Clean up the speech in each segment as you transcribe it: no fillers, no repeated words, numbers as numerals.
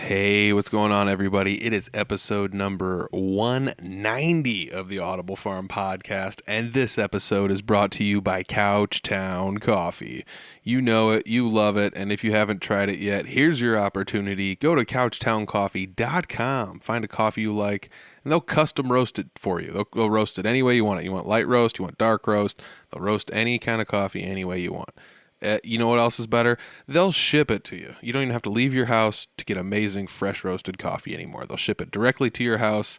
Hey, what's going on, everybody? It is episode number 190 of the Audible Farm podcast, and this episode is brought to you by Couchtown Coffee. You know it, you love it, and if you haven't tried it yet, here's your opportunity. Go to couchtowncoffee.com, find a coffee you like, and they'll custom roast it for you. They'll roast it any way you want it. You want light roast, you want dark roast, they'll roast any kind of coffee any way you want. You know what else is better? They'll ship it to you. You don't even have to leave your house to get amazing fresh roasted coffee anymore. They'll ship it directly to your house,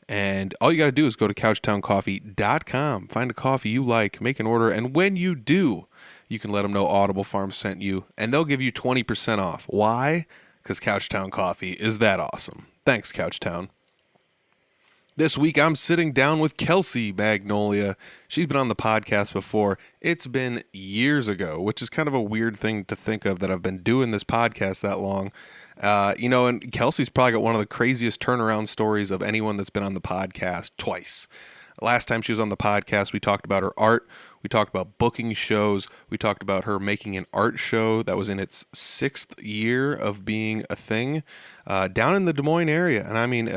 and all you got to do is go to couchtowncoffee.com, find a coffee you like, make an order, and when you do, you can let them know Audible Farm sent you, and they'll give you 20% off. Why? Because Couchtown Coffee is that awesome. Thanks, Couchtown. This week, I'm sitting down with Kelsey Magnolia. She's been on the podcast before. It's been years ago, which is kind of a weird thing to think of, that I've been doing this podcast that long. And Kelsey's probably got one of the craziest turnaround stories of anyone that's been on the podcast twice. Last time she was on the podcast, we talked about her art. We talked about booking shows. We talked about her making an art show that was in its 6th year of being a thing down in the Des Moines area. And I mean,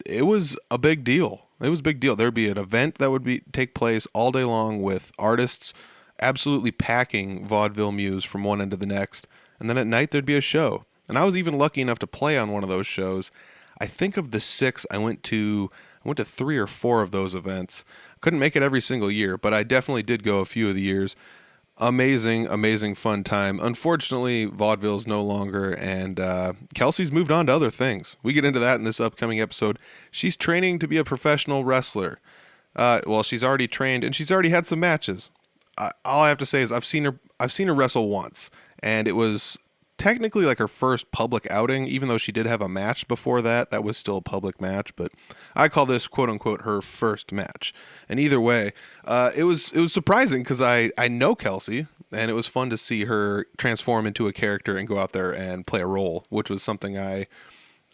it was a big deal. It was a big deal. There would be an event that would take place all day long with artists absolutely packing Vaudeville Muse from one end to the next. And then at night, there'd be a show. And I was even lucky enough to play on one of those shows. I think of the 6, I went to 3 or 4 of those events. Couldn't make it every single year, but I definitely did go a few of the years. Amazing, amazing fun time. Unfortunately, vaudeville's no longer, and Kelsey's moved on to other things. We get into that in this upcoming episode. She's training to be a professional wrestler. She's already trained, and she's already had some matches. All I have to say is I've seen her wrestle once, and it was technically like her first public outing, even though she did have a match before that. That was still a public match, but I call this quote unquote her first match. And either way, it was surprising because I know Kelsey, and it was fun to see her transform into a character and go out there and play a role, which was something I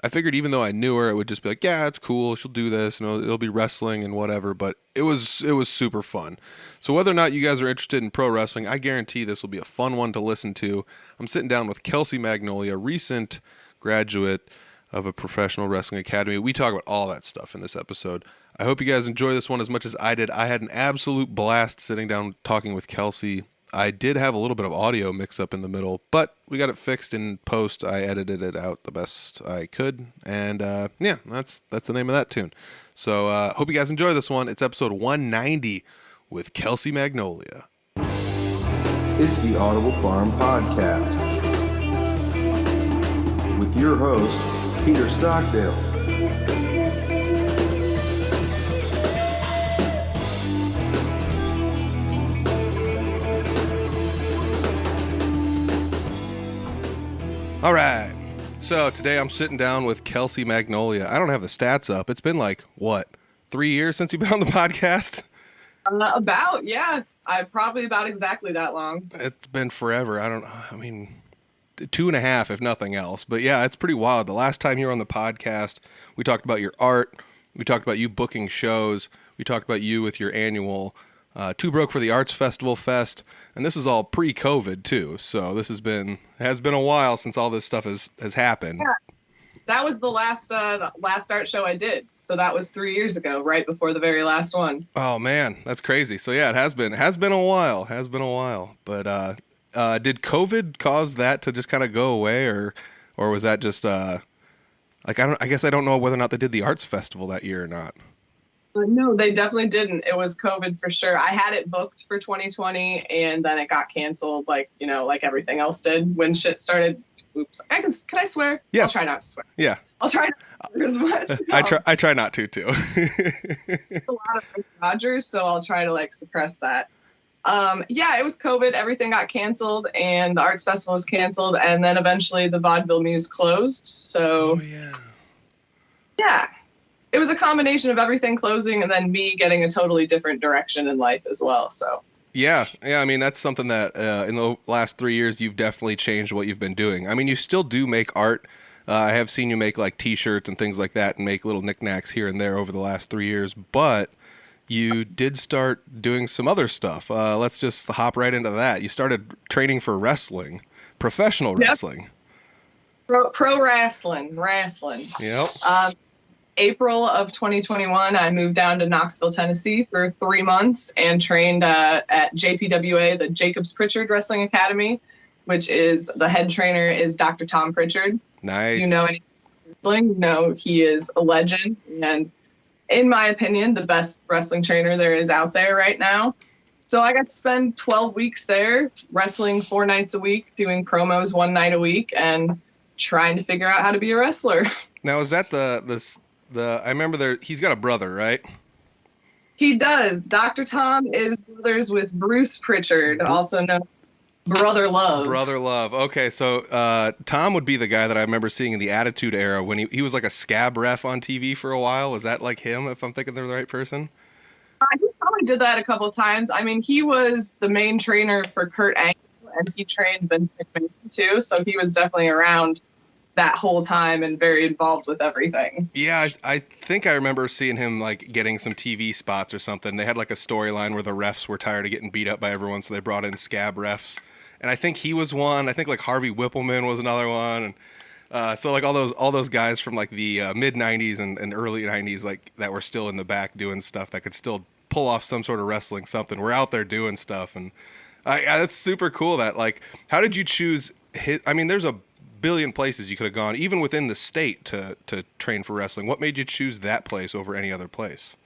figured, even though I knew her, it would just be like, yeah, it's cool, she'll do this, it'll be wrestling and whatever, but it was super fun. So whether or not you guys are interested in pro wrestling, I guarantee this will be a fun one to listen to. I'm sitting down with Kelsey Magnolia, recent graduate of a professional wrestling academy. We talk about all that stuff in this episode. I hope you guys enjoy this one as much as I did. I had an absolute blast sitting down talking with Kelsey. I did have a little bit of audio mix up in the middle, but we got it fixed in post. I edited it out the best I could, and that's the name of that tune. So hope you guys enjoy this one. It's episode 190 with Kelsey Magnolia. It's the Audible Farm Podcast with your host, Peter Stockdale. All right, so today I'm sitting down with Kelsey Magnolia. I don't have the stats up. It's been like, 3 years since you've been on the podcast? Probably about exactly that long. It's been forever. 2.5 if nothing else. But yeah, it's pretty wild. The last time you were on the podcast, we talked about your art. We talked about you booking shows. We talked about you with your annual Too Broke for the Arts Festival Fest, and this is all pre-COVID too. So this has been a while since all this stuff has happened. Yeah. That was the last art show I did. So that was 3 years ago, right before the very last one. Oh man, that's crazy. So yeah, it has been a while. But did COVID cause that to just kind of go away, or was that just I guess I don't know whether or not they did the arts festival that year or not. No, they definitely didn't. It was COVID for sure. I had it booked for 2020, and then it got canceled, like everything else did when shit started. Oops. Can I swear? Yes. I'll try not to swear. Yeah. I'll try not to swear as much. I try not to too. A lot of Rogers, so I'll try to suppress that. It was COVID. Everything got canceled, and the arts festival was canceled, and then eventually the Vaudeville Muse closed. So, yeah. It was a combination of everything closing and then me getting a totally different direction in life as well. So. Yeah. I mean, that's something that in the last 3 years, you've definitely changed what you've been doing. I mean, you still do make art. I have seen you make T-shirts and things like that and make little knickknacks here and there over the last 3 years. But you did start doing some other stuff. Let's just hop right into that. You started training for wrestling, professional wrestling. Pro wrestling. Yep. April of 2021, I moved down to Knoxville, Tennessee for 3 months and trained at JPWA, the Jacobs Pritchard Wrestling Academy, which is the head trainer is Dr. Tom Pritchard. Nice. You know any wrestling, you know he is a legend and, in my opinion, the best wrestling trainer there is out there right now. So I got to spend 12 weeks there, wrestling 4 nights a week, doing promos 1 night a week, and trying to figure out how to be a wrestler. Now, is that I remember he's got a brother, right? He does. Dr. Tom is brothers with Bruce Pritchard, also known as Brother Love. Brother Love. Okay, so Tom would be the guy that I remember seeing in the Attitude Era when he was like a scab ref on TV for a while. Was that like him, if I'm thinking they're the right person? He probably did that a couple of times. I mean, he was the main trainer for Kurt Angle, and he trained Vince McMahon too, so he was definitely around that whole time and very involved with everything. Yeah, I think I remember seeing him like getting some TV spots or something. They had like a storyline where the refs were tired of getting beat up by everyone, so they brought in scab refs. And I think he was one. I think like Harvey Whippleman was another one. And so like all those guys from like the mid 90s and early 90s, like that were still in the back doing stuff that could still pull off some sort of wrestling something. We're out there doing stuff. And that's super cool. That like, how did you choose I mean, there's a billion places you could have gone, even within the state, to train for wrestling. What made you choose that place over any other place?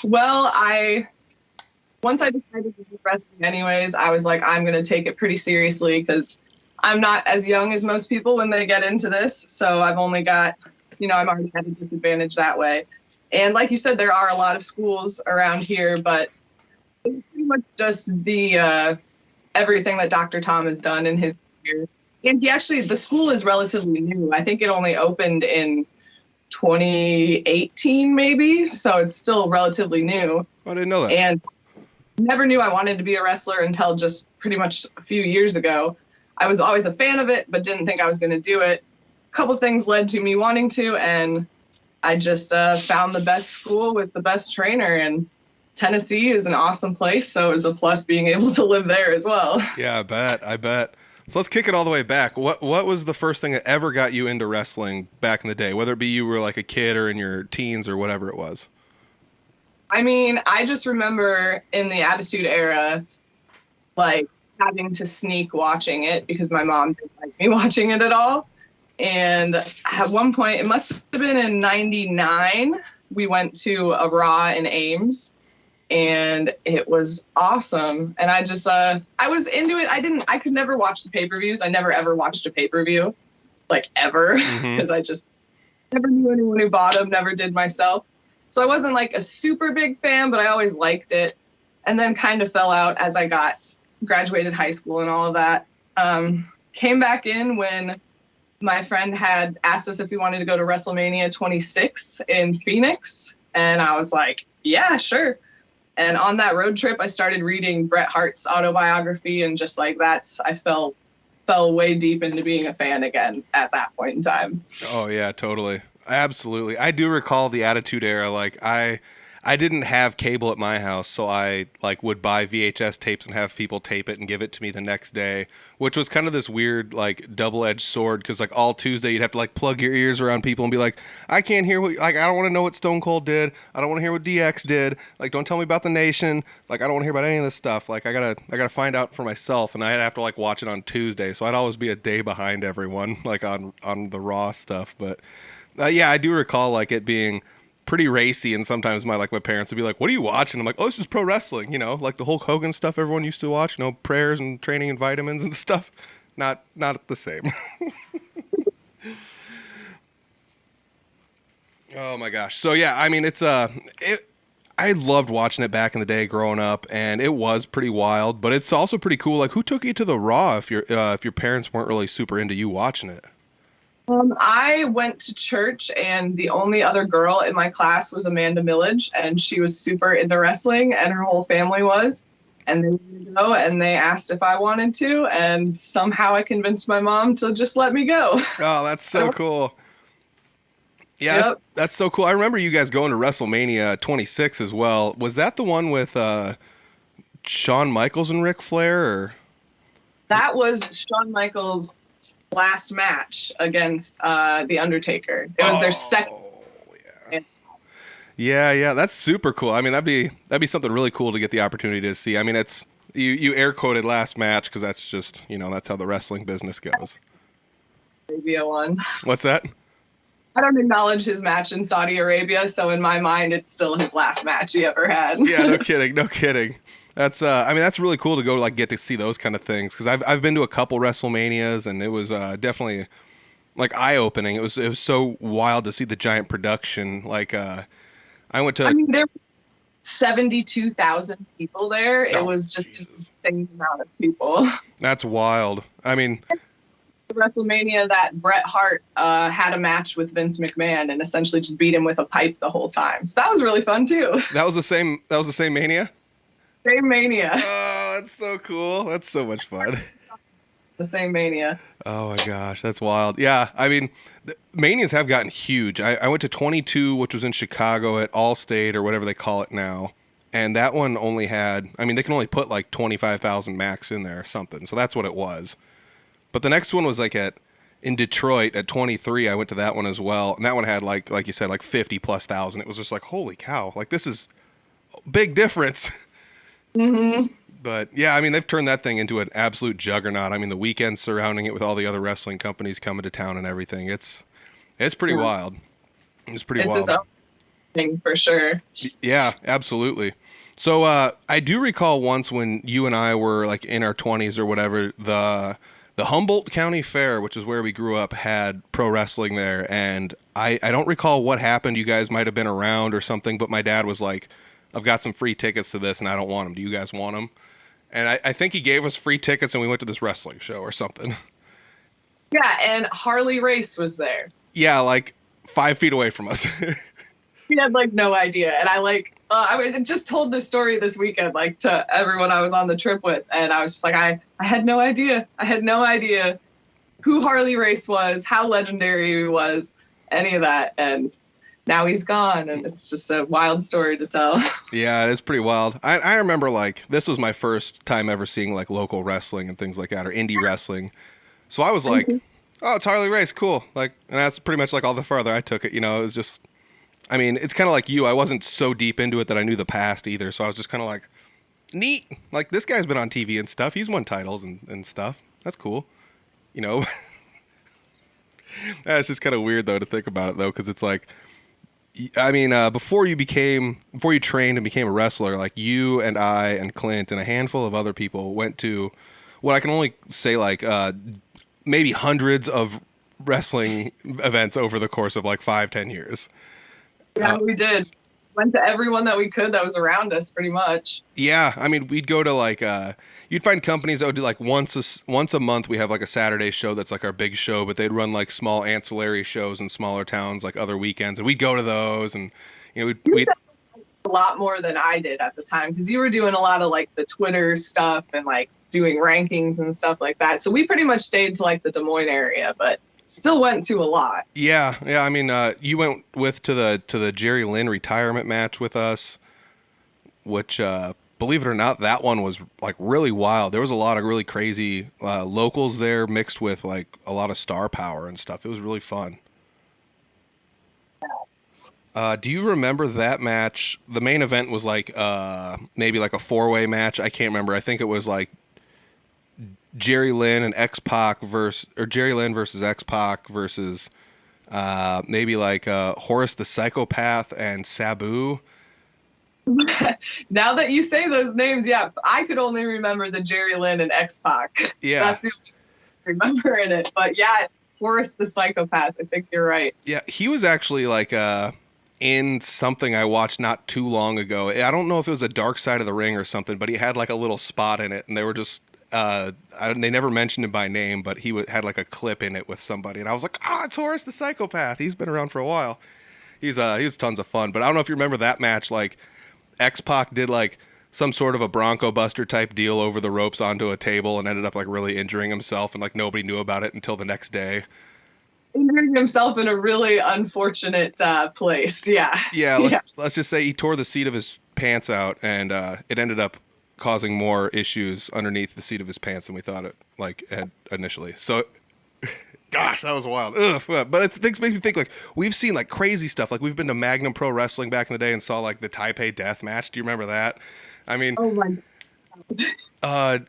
Well, once I decided to do wrestling anyways, I was like, I'm going to take it pretty seriously because I'm not as young as most people when they get into this. So I've only got, I'm already at a disadvantage that way. And like you said, there are a lot of schools around here, but it's pretty much just the everything that Dr. Tom has done in his career. And the school is relatively new. I think it only opened in 2018 maybe, so it's still relatively new. I didn't know that. And never knew I wanted to be a wrestler until just pretty much a few years ago. I was always a fan of it, but didn't think I was going to do it. A couple things led to me wanting to, and I just found the best school with the best trainer, and Tennessee is an awesome place, so it was a plus being able to live there as well. Yeah, I bet. So let's kick it all the way back. What was the first thing that ever got you into wrestling back in the day, whether it be you were like a kid or in your teens or whatever it was? I mean, I just remember in the Attitude Era, like having to sneak watching it because my mom didn't like me watching it at all. And at one point, it must have been in 99, we went to a Raw in Ames. And it was awesome. And I just, I was into it. I could never watch the pay-per-views. I never ever watched a pay-per-view, like ever, because I just never knew anyone who bought them, never did myself. So I wasn't like a super big fan, but I always liked it. And then kind of fell out as I graduated high school and all of that. Came back in when my friend had asked us if we wanted to go to WrestleMania 26 in Phoenix. And I was like, yeah, sure. And on that road trip, I started reading Bret Hart's Autobiography, and just like I fell way deep into being a fan again at that point in time. Oh yeah, totally. Absolutely. I do recall the Attitude Era. Like I didn't have cable at my house, so I like would buy VHS tapes and have people tape it and give it to me the next day, which was kind of this weird like double-edged sword because like all Tuesday you'd have to like plug your ears around people and be like, I can't hear I don't want to know what Stone Cold did. I don't want to hear what DX did. Like, don't tell me about the Nation. Like, I don't want to hear about any of this stuff. Like, I gotta find out for myself, and I'd have to like watch it on Tuesday, so I'd always be a day behind everyone like on the Raw stuff. But yeah, I do recall like it being pretty racy, and sometimes my parents would be like, what are you watching? I'm like, oh, this is pro wrestling, like the Hulk Hogan stuff everyone used to watch, prayers and training and vitamins and stuff. Not the same. Oh my gosh. So yeah, I mean, I loved watching it back in the day growing up, and it was pretty wild, but it's also pretty cool. Like, who took you to the Raw if your parents weren't really super into you watching it? I went to church, and the only other girl in my class was Amanda Millage, and she was super into wrestling, and her whole family was. And they wanted to go, and they asked if I wanted to, and somehow I convinced my mom to just let me go. Oh, that's so cool. Yeah, yep. That's so cool. I remember you guys going to WrestleMania 26 as well. Was that the one with Shawn Michaels and Ric Flair? Or? That was Shawn Michaels last match against The Undertaker. It was their second. Yeah. Yeah, that's super cool. I mean, that'd be something really cool to get the opportunity to see. I mean, it's you air quoted last match because that's just, that's how the wrestling business goes. Arabia one. What's that? I don't acknowledge his match in Saudi Arabia, so in my mind, it's still his last match he ever had. Yeah, no kidding. That's I mean, that's really cool to go like get to see those kind of things because I've been to a couple WrestleManias and it was definitely like eye opening. It was so wild to see the giant production. Like I went to. I mean, there were 72,000 people there. It was just an insane amount of people. That's wild. I mean, WrestleMania that Bret Hart had a match with Vince McMahon and essentially just beat him with a pipe the whole time. So that was really fun too. That was the same Mania? Same Mania. Oh, that's so cool. That's so much fun. The same Mania. Oh my gosh, that's wild. Yeah, I mean, Manias have gotten huge. I went to 22, which was in Chicago at Allstate or whatever they call it now. And that one only had, I mean, they can only put like 25,000 max in there or something. So that's what it was. But the next one was like in Detroit at 23. I went to that one as well. And that one had like you said, like 50 plus thousand. It was just like, holy cow. Like this is a big difference. Mm-hmm. But yeah, I mean, they've turned that thing into an absolute juggernaut. I mean, the weekends surrounding it with all the other wrestling companies coming to town and everything. It's pretty wild. It's pretty wild. It's its own thing for sure. Yeah, absolutely. So I do recall once when you and I were like in our 20s or whatever, the Humboldt County Fair, which is where we grew up, had pro wrestling there. And I don't recall what happened. You guys might have been around or something, but my dad was like, I've got some free tickets to this and I don't want them. Do you guys want them? And I think he gave us free tickets and we went to this wrestling show or something. Yeah, and Harley Race was there. Yeah, like 5 feet away from us. He had like no idea. And I just told this story this weekend, like to everyone I was on the trip with. And I was just like, I had no idea. I had no idea who Harley Race was, how legendary he was, any of that. And now he's gone, and it's just a wild story to tell. Yeah, it's pretty wild. I remember, like, this was my first time ever seeing, like, local wrestling and things like that, or indie wrestling. So I was like, oh, it's Harley Race, cool. Like, and that's pretty much, like, all the farther I took it, It was just, I mean, it's kind of like you. I wasn't so deep into it that I knew the past either, so I was just kind of like, neat. Like, this guy's been on TV and stuff. He's won titles and stuff. That's cool. It's just kind of weird, though, to think about it, though, because it's like, I mean, before you trained and became a wrestler, like you and I and Clint and a handful of other people went to what I can only say like maybe hundreds of wrestling events over the course of like 5-10 years. Yeah, we did. Went to everyone that we could that was around us pretty much. Yeah, I mean, we'd go to like you'd find companies that would do like once a month. We have like a Saturday show that's like our big show, but they'd run like small ancillary shows in smaller towns like other weekends, and we'd go to those, and we'd a lot more than I did at the time because you were doing a lot of like the Twitter stuff and like doing rankings and stuff like that. So we pretty much stayed to like the Des Moines area, but still went to a lot. Yeah. I mean, you went to the Jerry Lynn retirement match with us, which believe it or not, that one was like really wild. There was a lot of really crazy locals there mixed with like a lot of star power and stuff. It was really fun. Do you remember that match? The main event was like maybe like a 4-way match. I can't remember. I think it was like Jerry Lynn and X-Pac Jerry Lynn versus X-Pac versus maybe like Horace the Psychopath and Sabu. Now that you say those names, yeah, I could only remember the Jerry Lynn and X-Pac. Yeah. That's the only remember in it. But yeah, Horace the Psychopath, I think you're right. Yeah, he was actually like in something I watched not too long ago. I don't know if it was a Dark Side of the Ring or something, but he had like a little spot in it, and they were just they never mentioned him by name, but he had like a clip in it with somebody, and I was like, it's Horace the Psychopath. He's been around for a while. He's tons of fun. But I don't know if you remember that match. Like X-Pac did like some sort of a Bronco Buster type deal over the ropes onto a table and ended up like really injuring himself, and like nobody knew about it until the next day. Injuring himself in a really unfortunate place. Yeah. Yeah. Let's just say he tore the seat of his pants out, and it ended up causing more issues underneath the seat of his pants than we thought it like had initially. So Gosh, that was wild. Ugh. But it makes me think, like, we've seen like crazy stuff. Like, we've been to Magnum Pro Wrestling back in the day and saw like the Taipei Death Match. Do you remember that? I mean, Oh my God.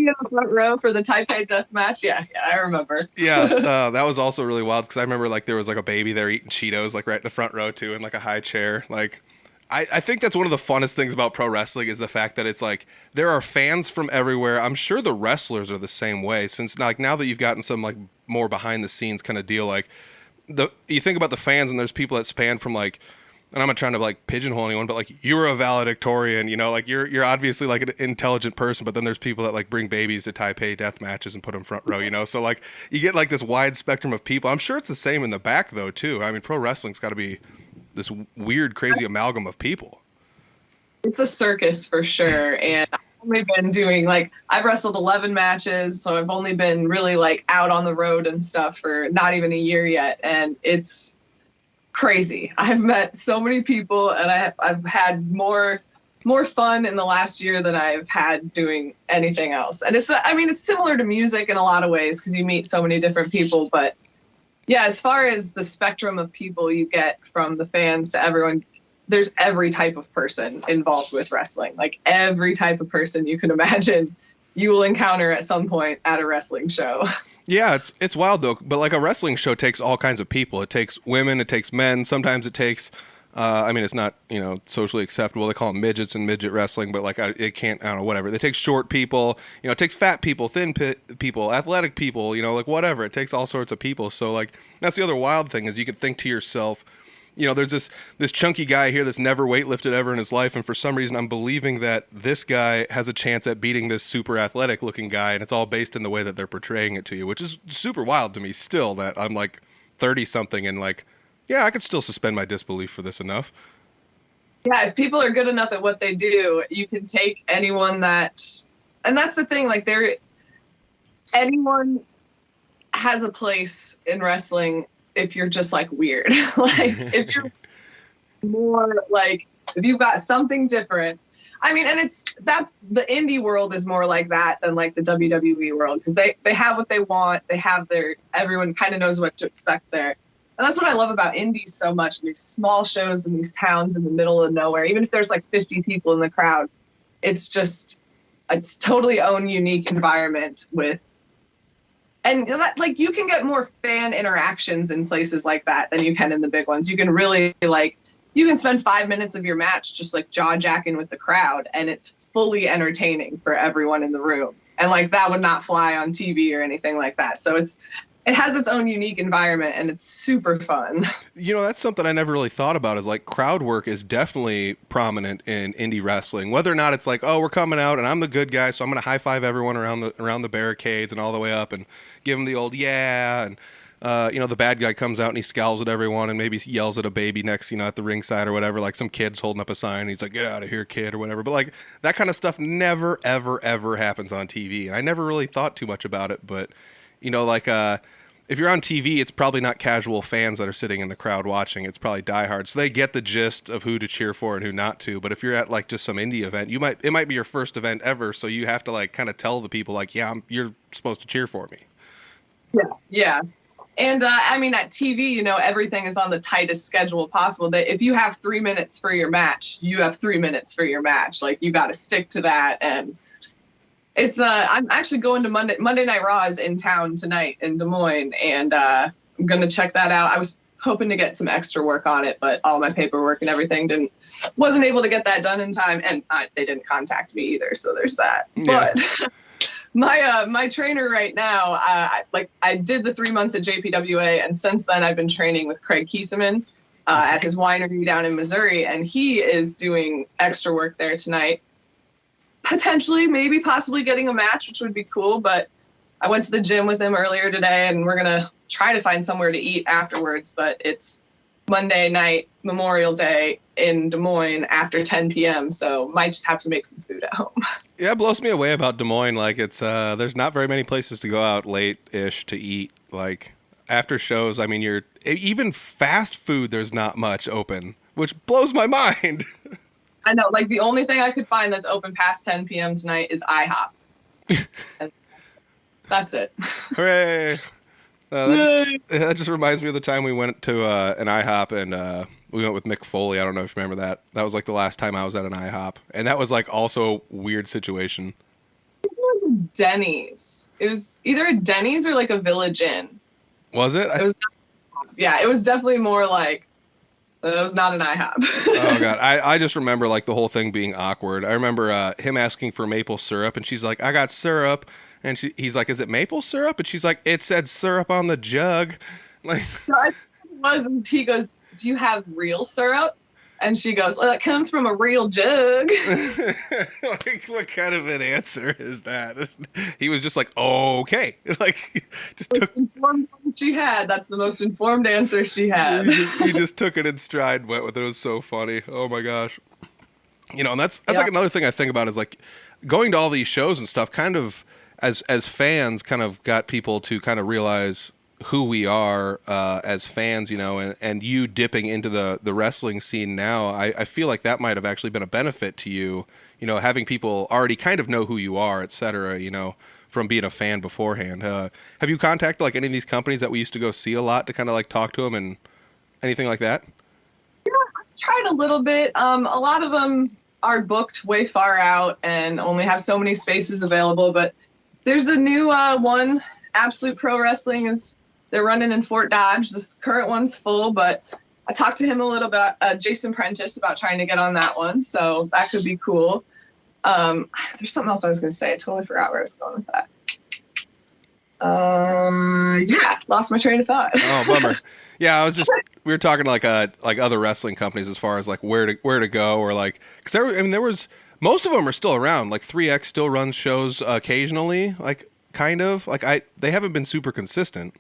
in the front row for the Taipei Death Match. Yeah, I remember. Yeah, that was also really wild because I remember like there was like a baby there eating Cheetos like right in the front row too, in like a high chair. Like, I think that's one of the funnest things about pro wrestling is the fact that it's like there are fans from everywhere. I'm sure the wrestlers are the same way, since like now that you've gotten some like more behind the scenes kind of deal, like you think about the fans and there's people that span from like, and I'm not trying to like pigeonhole anyone, but like you were a valedictorian, you know, like you're obviously like an intelligent person, but then there's people that like bring babies to Taipei death matches and put them front row, you know, so like you get like this wide spectrum of people. I'm sure it's the same in the back though too. I mean, pro wrestling's got to be this weird, crazy amalgam of people. It's a circus for sure, and I've only been doing like I've wrestled 11 matches, so I've only been really like out on the road and stuff for not even a year yet, and it's crazy. I've met so many people, and I've had more fun in the last year than I've had doing anything else. And it's similar to music in a lot of ways because you meet so many different people. But yeah, as far as the spectrum of people you get from the fans to everyone, there's every type of person involved with wrestling. Like every type of person you can imagine you will encounter at some point at a wrestling show. Yeah, it's wild though. But like a wrestling show takes all kinds of people. It takes women, it takes men. Sometimes it takes, it's not, you know, socially acceptable. They call them midgets in midget wrestling, but like it can't, I don't know, whatever. It takes short people, you know, it takes fat people, thin people, athletic people, you know, like whatever. It takes all sorts of people. So like that's the other wild thing is you could think to yourself, you know, there's this chunky guy here that's never weightlifted ever in his life, and for some reason I'm believing that this guy has a chance at beating this super athletic looking guy, and it's all based in the way that they're portraying it to you, which is super wild to me still, that I'm like 30 something and like, yeah, I could still suspend my disbelief for this enough. Yeah, if people are good enough at what they do, you can take anyone and that's the thing, like anyone has a place in wrestling if you're just like weird. Like if you're more like, if you've got something different. I mean, and that's the indie world is more like that than like the WWE world, because they have what they want. They have everyone kind of knows what to expect there. And that's what I love about indies so much. These small shows in these towns in the middle of nowhere, even if there's like 50 people in the crowd, it's totally own unique environment and like you can get more fan interactions in places like that than you can in the big ones. You can really you can spend 5 minutes of your match just like jaw jacking with the crowd, and it's fully entertaining for everyone in the room. And like that would not fly on TV or anything like that. So it has its own unique environment, and it's super fun. You know, that's something I never really thought about, is like crowd work is definitely prominent in indie wrestling. Whether or not it's like, oh, we're coming out and I'm the good guy, so I'm going to high five everyone around the barricades and all the way up and give them the old yeah. And, you know, the bad guy comes out and he scowls at everyone and maybe yells at a baby next, you know, at the ringside or whatever, like some kid's holding up a sign and he's like, get out of here, kid, or whatever. But like that kind of stuff never, ever, ever happens on TV. And I never really thought too much about it. But, you know, like, if you're on TV, it's probably not casual fans that are sitting in the crowd watching. It's probably diehards. So they get the gist of who to cheer for and who not to. But if you're at like just some indie event, it might be your first event ever. So you have to like kind of tell the people like, yeah, you're supposed to cheer for me. Yeah. And I mean, at TV, you know, everything is on the tightest schedule possible. That if you have 3 minutes for your match, you have 3 minutes for your match. Like you got to stick to that. And it's I'm actually going to Monday Night Raw is in town tonight in Des Moines, and I'm going to check that out. I was hoping to get some extra work on it, but all my paperwork and everything wasn't able to get that done in time, and they didn't contact me either, so there's that. Yeah. But my trainer right now, I did the 3 months at JPWA, and since then I've been training with Craig Kieseman at his winery down in Missouri, and he is doing extra work there tonight. Potentially, maybe possibly getting a match, which would be cool. But I went to the gym with him earlier today, and we're going to try to find somewhere to eat afterwards. But it's Monday night, Memorial Day in Des Moines after 10 p.m. So might just have to make some food at home. Yeah, it blows me away about Des Moines. Like it's there's not very many places to go out late-ish to eat. Like after shows, I mean, even fast food, there's not much open, which blows my mind. I know, like the only thing I could find that's open past 10 p.m. tonight is IHOP. That's it. Hooray. That just reminds me of the time we went to an IHOP and we went with Mick Foley. I don't know if you remember that. That was like the last time I was at an IHOP, and that was like also a weird situation. Denny's. It was either a Denny's or like a Village Inn. Was it? It was. Yeah, it was definitely more like. It was not an IHOP. Oh god, I just remember like the whole thing being awkward. I remember him asking for maple syrup, and she's like, "I got syrup," and he's like, "Is it maple syrup?" And she's like, "It said syrup on the jug." Like, so I think it was, and he goes, "Do you have real syrup?" And she goes, "Well, it comes from a real jug." Like, what kind of an answer is that? He was just like, "Oh, okay," like just took. Informed she had. That's the most informed answer she had. He just took it in stride, went with it. It was so funny. Oh my gosh. You know, and that's like another thing I think about is like going to all these shows and stuff. Kind of as fans, kind of got people to kind of realize who we are as fans, you know, and you dipping into the wrestling scene now, I feel like that might have actually been a benefit to you, you know, having people already kind of know who you are, et cetera, you know, from being a fan beforehand. Have you contacted like any of these companies that we used to go see a lot to kind of like talk to them and anything like that? Yeah, I've tried a little bit. A lot of them are booked way far out and only have so many spaces available, but there's a new one, Absolute Pro Wrestling they're running in Fort Dodge. This current one's full, but I talked to him a little about Jason Prentice about trying to get on that one. So that could be cool. There's something else I was going to say. I totally forgot where I was going with that. Yeah, lost my train of thought. Oh, bummer. Yeah, we were talking like other wrestling companies as far as like where to go or like, cause there was, most of them are still around. Like 3X still runs shows occasionally, like kind of like they haven't been super consistent.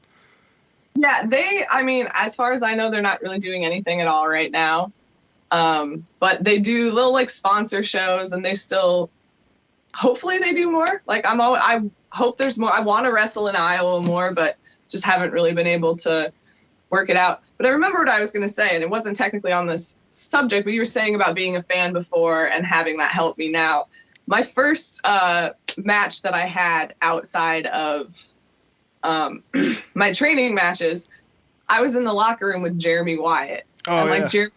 Yeah, as far as I know, they're not really doing anything at all right now. But they do little like sponsor shows, and they still, hopefully they do more. Like I hope there's more. I want to wrestle in Iowa more, but just haven't really been able to work it out. But I remember what I was going to say, and it wasn't technically on this subject, but you were saying about being a fan before and having that help me now. My first match that I had outside of my training matches, I was in the locker room with Jeremy Wyatt. Oh, and like yeah. Jeremy,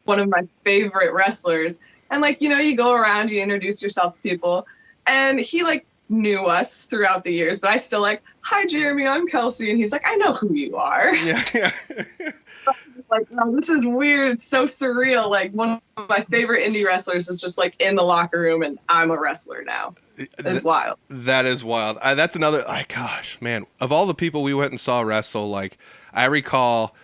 one of my favorite wrestlers. And like, you know, you go around, you introduce yourself to people, and he like knew us throughout the years, but I still like, "Hi Jeremy, I'm Kelsey," and he's like, "I know who you are." Yeah. Like, oh, this is weird. It's so surreal. Like one of my favorite indie wrestlers is just like in the locker room, and I'm a wrestler now. It's wild. That is wild. That's another. Gosh, man! Of all the people we went and saw wrestle, like I recall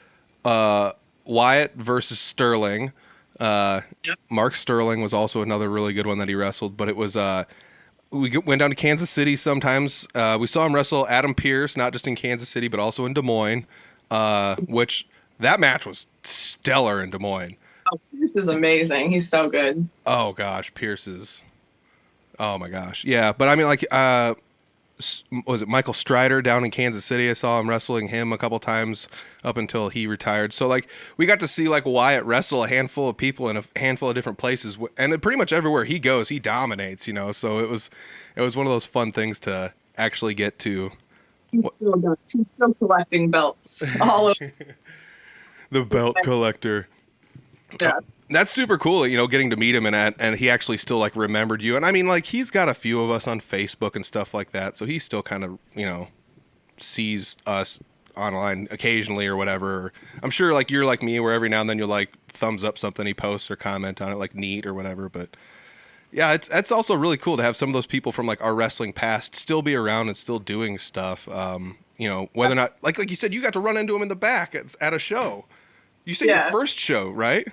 Wyatt versus Sterling. Yep. Mark Sterling was also another really good one that he wrestled. But it was we went down to Kansas City. Sometimes we saw him wrestle Adam Pearce, not just in Kansas City, but also in Des Moines. Which that match was stellar in Des Moines. Oh, Pearce is amazing. He's so good. Oh gosh, Pearce is. Oh my gosh, yeah. But I mean, like, was it Michael Strider down in Kansas City? I saw him wrestling him a couple times up until he retired. So like, we got to see like Wyatt wrestle a handful of people in a handful of different places, and pretty much everywhere he goes, he dominates. You know, so it was one of those fun things to actually get to. He's still collecting belts all over. The belt collector. Yeah. That's super cool, you know, getting to meet him and he actually still like remembered you. And I mean, like, he's got a few of us on Facebook and stuff like that, so he still kind of, you know, sees us online occasionally or whatever. I'm sure like you're like me, where every now and then you'll like thumbs up something he posts or comment on it, like neat or whatever. But yeah, it's also really cool to have some of those people from like our wrestling past still be around and still doing stuff. You know, whether or not like you said, you got to run into him in the back at a show. You said your first show, right?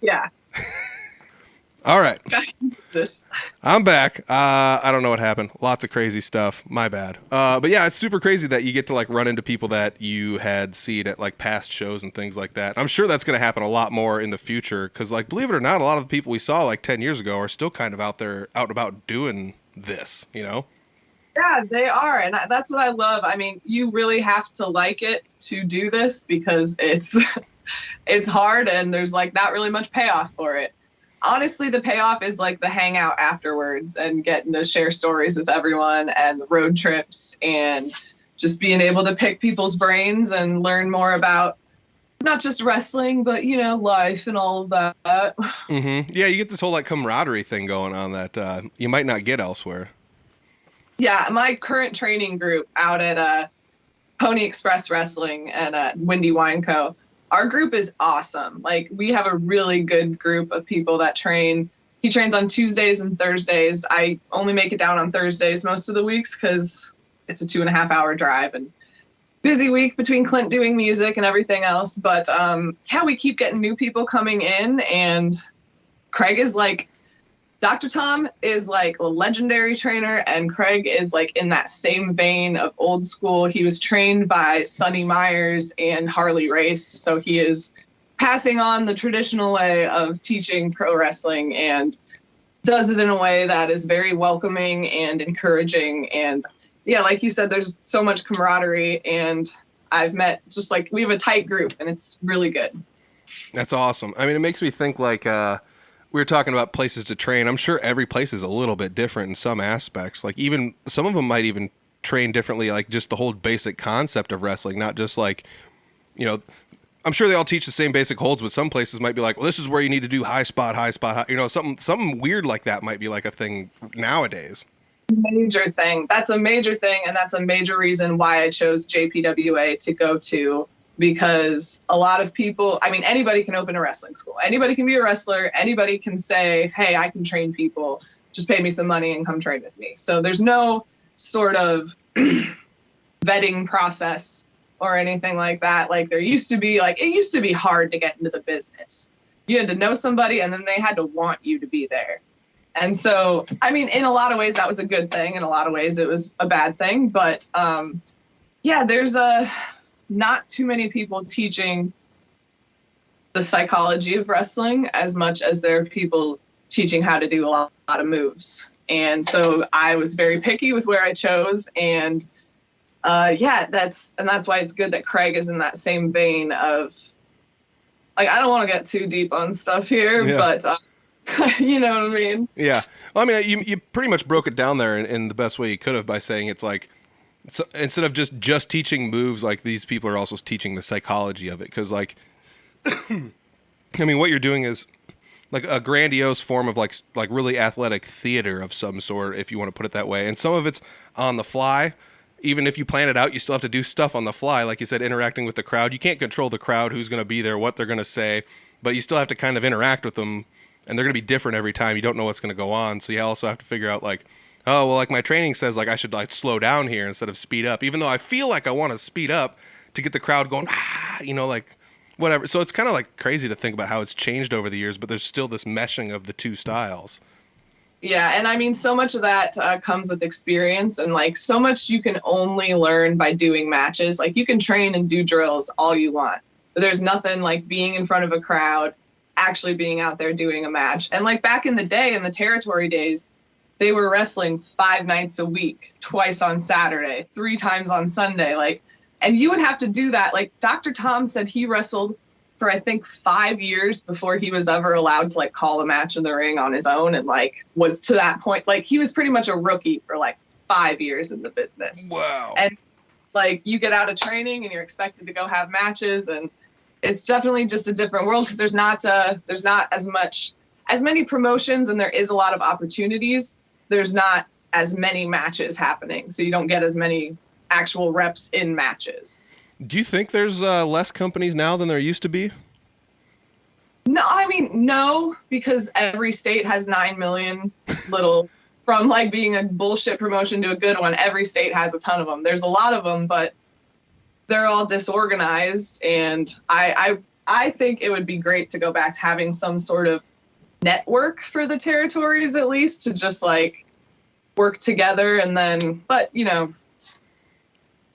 Yeah. All right. This. I'm back. I don't know what happened. Lots of crazy stuff. My bad. But yeah, it's super crazy that you get to like run into people that you had seen at like past shows and things like that. I'm sure that's going to happen a lot more in the future because, like, believe it or not, a lot of the people we saw like 10 years ago are still kind of out and about doing this, you know? Yeah, they are. And that's what I love. I mean, you really have to like it to do this because it's it's hard and there's like not really much payoff for it. Honestly, the payoff is like the hangout afterwards and getting to share stories with everyone and the road trips and just being able to pick people's brains and learn more about not just wrestling, but, you know, life and all of that. Mm-hmm. Yeah, you get this whole like camaraderie thing going on that you might not get elsewhere. Yeah, my current training group out at Pony Express Wrestling and Windy Wine Co. Our group is awesome. Like, we have a really good group of people that train. He trains on Tuesdays and Thursdays. I only make it down on Thursdays most of the weeks because it's a 2.5-hour drive and busy week between Clint doing music and everything else. But yeah, we keep getting new people coming in, and Craig is like, Dr. Tom is like a legendary trainer, and Craig is like in that same vein of old school. He was trained by Sonny Myers and Harley Race, so he is passing on the traditional way of teaching pro wrestling and does it in a way that is very welcoming and encouraging. And yeah, like you said, there's so much camaraderie, and I've met just like, we have a tight group, and it's really good. That's awesome. I mean, it makes me think like, we were talking about places to train. I'm sure every place is a little bit different in some aspects. Like even some of them might even train differently, like just the whole basic concept of wrestling, not just like, you know, I'm sure they all teach the same basic holds, but some places might be like, well, this is where you need to do high spot, high, you know, something weird like that might be like a thing nowadays. Major thing. That's a major thing. And that's a major reason why I chose JPWA to go to, because a lot of people, I mean, anybody can open a wrestling school. Anybody can be a wrestler. Anybody can say, hey, I can train people. Just pay me some money and come train with me. So there's no sort of vetting process or anything like that. Like there used to be, like, it used to be hard to get into the business. You had to know somebody, and then they had to want you to be there. And so, I mean, in a lot of ways, that was a good thing. In a lot of ways, it was a bad thing. But yeah, there's not too many people teaching the psychology of wrestling as much as there are people teaching how to do a lot of moves. And so I was very picky with where I chose. And yeah, that's why it's good that Craig is in that same vein of, like, I don't want to get too deep on stuff here, yeah. But you know what I mean? Yeah. Well, I mean, you pretty much broke it down there in the best way you could have by saying it's like, so instead of just teaching moves, like these people are also teaching the psychology of it. Because like, I mean, what you're doing is like a grandiose form of like really athletic theater of some sort, if you want to put it that way. And some of it's on the fly. Even if you plan it out, you still have to do stuff on the fly. Like you said, interacting with the crowd. You can't control the crowd, who's going to be there, what they're going to say, but you still have to kind of interact with them. And they're going to be different every time. You don't know what's going to go on. So you also have to figure out like, oh, well, like my training says, like I should like slow down here instead of speed up, even though I feel like I want to speed up to get the crowd going, you know, like whatever. So it's kind of like crazy to think about how it's changed over the years, but there's still this meshing of the two styles. Yeah. And I mean, so much of that comes with experience, and like so much you can only learn by doing matches. Like you can train and do drills all you want, but there's nothing like being in front of a crowd, actually being out there doing a match. And like back in the day, in the territory days, they were wrestling 5 nights a week, twice on Saturday, 3 times on Sunday. Like, and you would have to do that. Like Dr. Tom said he wrestled for, I think, 5 years before he was ever allowed to like call a match in the ring on his own, and like was to that point. Like he was pretty much a rookie for like 5 years in the business. Wow. And like you get out of training and you're expected to go have matches, and it's definitely just a different world because there's not as many promotions, and there is a lot of opportunities. There's not as many matches happening, so you don't get as many actual reps in matches. Do you think there's less companies now than there used to be? No, I mean, no, because every state has 9 million little, from like being a bullshit promotion to a good one, every state has a ton of them. There's a lot of them, but they're all disorganized, and I think it would be great to go back to having some sort of network for the territories, at least, to just like work together. And then, but you know,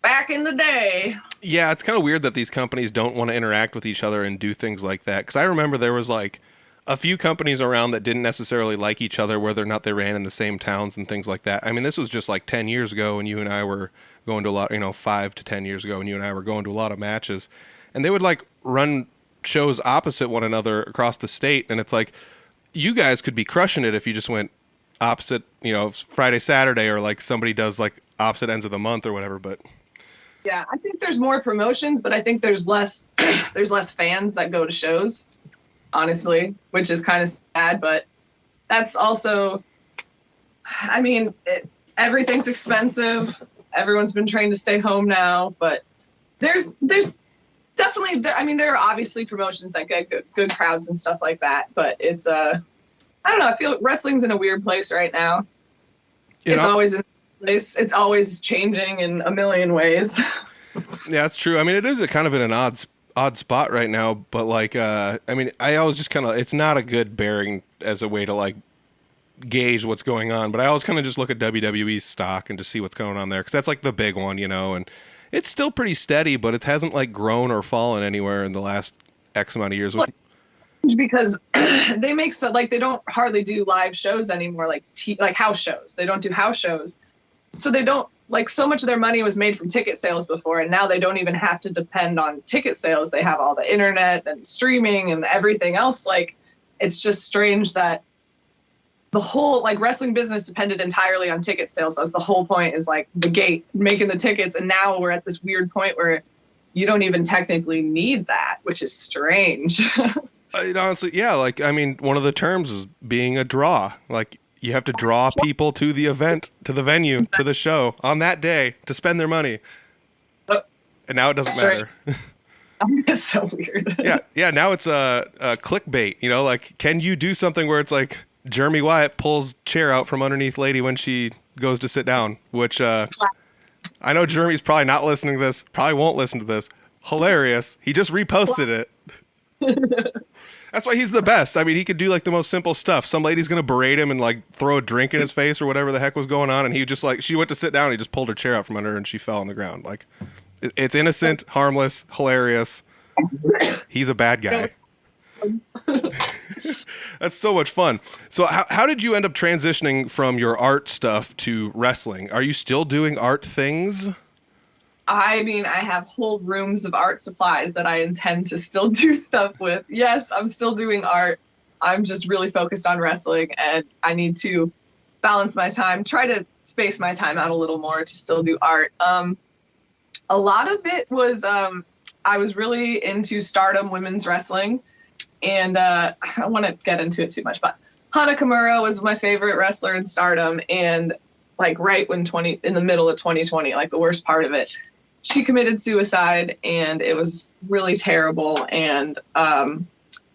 back in the day, yeah, it's kind of weird that these companies don't want to interact with each other and do things like that, because I remember there was like a few companies around that didn't necessarily like each other, whether or not they ran in the same towns and things like that. I mean, this was just like 10 years ago when you and I were going to a lot, 5 to 10 years ago when you and I were going to a lot of matches, and they would like run shows opposite one another across the state. And it's like, you guys could be crushing it if you just went opposite, Friday, Saturday, or like somebody does like opposite ends of the month or whatever. But Yeah, I think there's more promotions, but I think there's less there's less fans that go to shows, honestly, which is kind of sad, but that's also, I mean, everything's expensive. Everyone's been trained to stay home now, but there's definitely, I mean, there are obviously promotions that get good crowds and stuff like that, but it's I don't know, I feel wrestling's in a weird place right now. It's always in place. It's always changing in a million ways. Yeah, that's true. I mean, it is a kind of in an odd spot right now, but like, I mean, I always just kind of, it's not a good bearing as a way to like gauge what's going on, but I always kind of just look at WWE's stock and just see what's going on there, because that's like the big one, you know, and it's still pretty steady, but it hasn't like grown or fallen anywhere in the last X amount of years. Because they make stuff like they don't hardly do live shows anymore, like house shows. They don't do house shows, so they don't, like, so much of their money was made from ticket sales before, and now they don't even have to depend on ticket sales. They have all the internet and streaming and everything else. Like, it's just strange that the whole like wrestling business depended entirely on ticket sales. That's the whole point, is like the gate making the tickets, and now we're at this weird point where you don't even technically need that, which is strange. Honestly, yeah, like, I mean, one of the terms is being a draw. Like, you have to draw people to the event, to the venue, to the show on that day to spend their money. And now it doesn't matter. It's so weird. Yeah. Now it's a clickbait. You know, like, can you do something where it's like Jeremy Wyatt pulls chair out from underneath lady when she goes to sit down? Which I know Jeremy's probably not listening to this. Probably won't listen to this. Hilarious. He just reposted it. That's why he's the best. I mean, he could do like the most simple stuff. Some lady's going to berate him and like throw a drink in his face or whatever the heck was going on. And he just like, she went to sit down and he just pulled her chair out from under her and she fell on the ground. Like, it's innocent, harmless, hilarious. He's a bad guy. That's so much fun. So how did you end up transitioning from your art stuff to wrestling? Are you still doing art things? I mean, I have whole rooms of art supplies that I intend to still do stuff with. Yes, I'm still doing art. I'm just really focused on wrestling, and I need to balance my time, try to space my time out a little more to still do art. A lot of it was, I was really into Stardom women's wrestling, and I don't want to get into it too much, but Hana Kimura was my favorite wrestler in Stardom, and like right when in the middle of 2020, like the worst part of it, she committed suicide, and it was really terrible. And that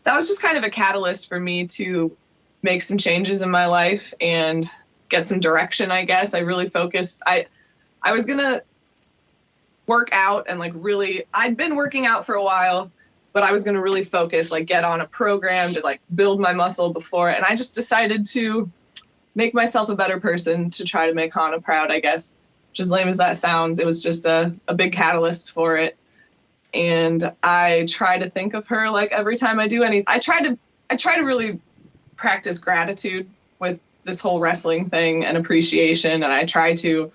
was just kind of a catalyst for me to make some changes in my life and get some direction, I guess. I really focused. I was going to work out and like really, I'd been working out for a while, but I was going to really focus, like get on a program to like build my muscle before. And I just decided to make myself a better person to try to make Hana proud, I guess. Which, as lame as that sounds, it was just a big catalyst for it. And I try to think of her like every time I do anything. I try to really practice gratitude with this whole wrestling thing and appreciation. And I try to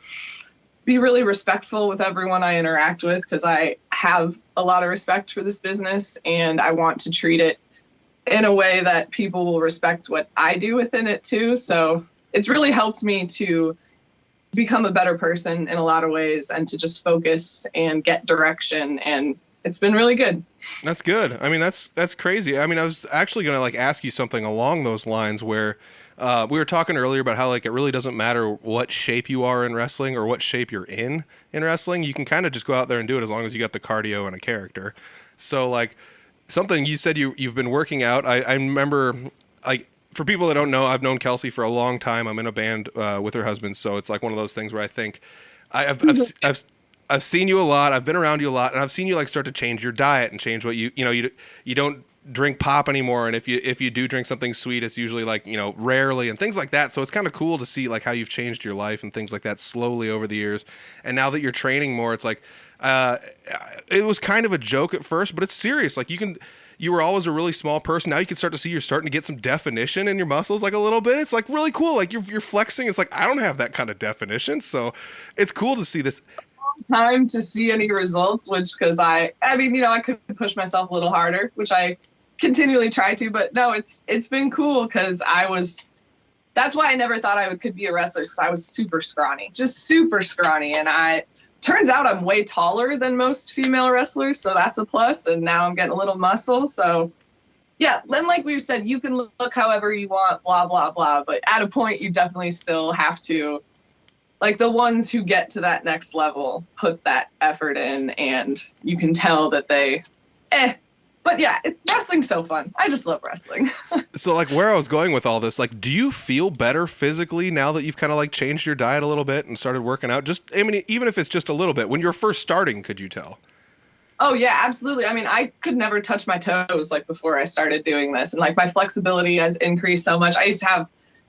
be really respectful with everyone I interact with, because I have a lot of respect for this business, and I want to treat it in a way that people will respect what I do within it too. So it's really helped me to become a better person in a lot of ways, and to just focus and get direction. And it's been really good. That's good. I mean, that's crazy. I mean, I was actually going to like ask you something along those lines where we were talking earlier about how like it really doesn't matter what shape you are in wrestling or what shape you're in wrestling. You can kind of just go out there and do it as long as you got the cardio and a character. So like something you said you've been working out. I remember, like, for people that don't know, I've known Kelsey for a long time. I'm in a band with her husband, so it's like one of those things where I think I've seen you a lot. I've been around you a lot, and I've seen you like start to change your diet and change what you don't drink pop anymore. And if you do drink something sweet, it's usually like, rarely and things like that. So it's kind of cool to see like how you've changed your life and things like that slowly over the years. And now that you're training more, it's like it was kind of a joke at first, but it's serious. Like you were always a really small person. Now you can start to see you're starting to get some definition in your muscles, like a little bit. It's like really cool. Like you're flexing. It's like, I don't have that kind of definition. So it's cool to see this. Time to see any results, because I mean, I could push myself a little harder, which I continually try to, but no, it's been cool, because that's why I never thought I could be a wrestler, because I was super scrawny, just super scrawny. And turns out I'm way taller than most female wrestlers, so that's a plus. And now I'm getting a little muscle. So yeah, then like we said, you can look however you want, blah, blah, blah. But at a point, you definitely still have to, like the ones who get to that next level, put that effort in, and you can tell that they, But yeah, wrestling's so fun. I just love wrestling. So like where I was going with all this, like, do you feel better physically now that you've kind of like changed your diet a little bit and started working out? Just, I mean, even if it's just a little bit, when you're first starting, could you tell? Oh yeah, absolutely. I mean, I could never touch my toes like before I started doing this. And like my flexibility has increased so much.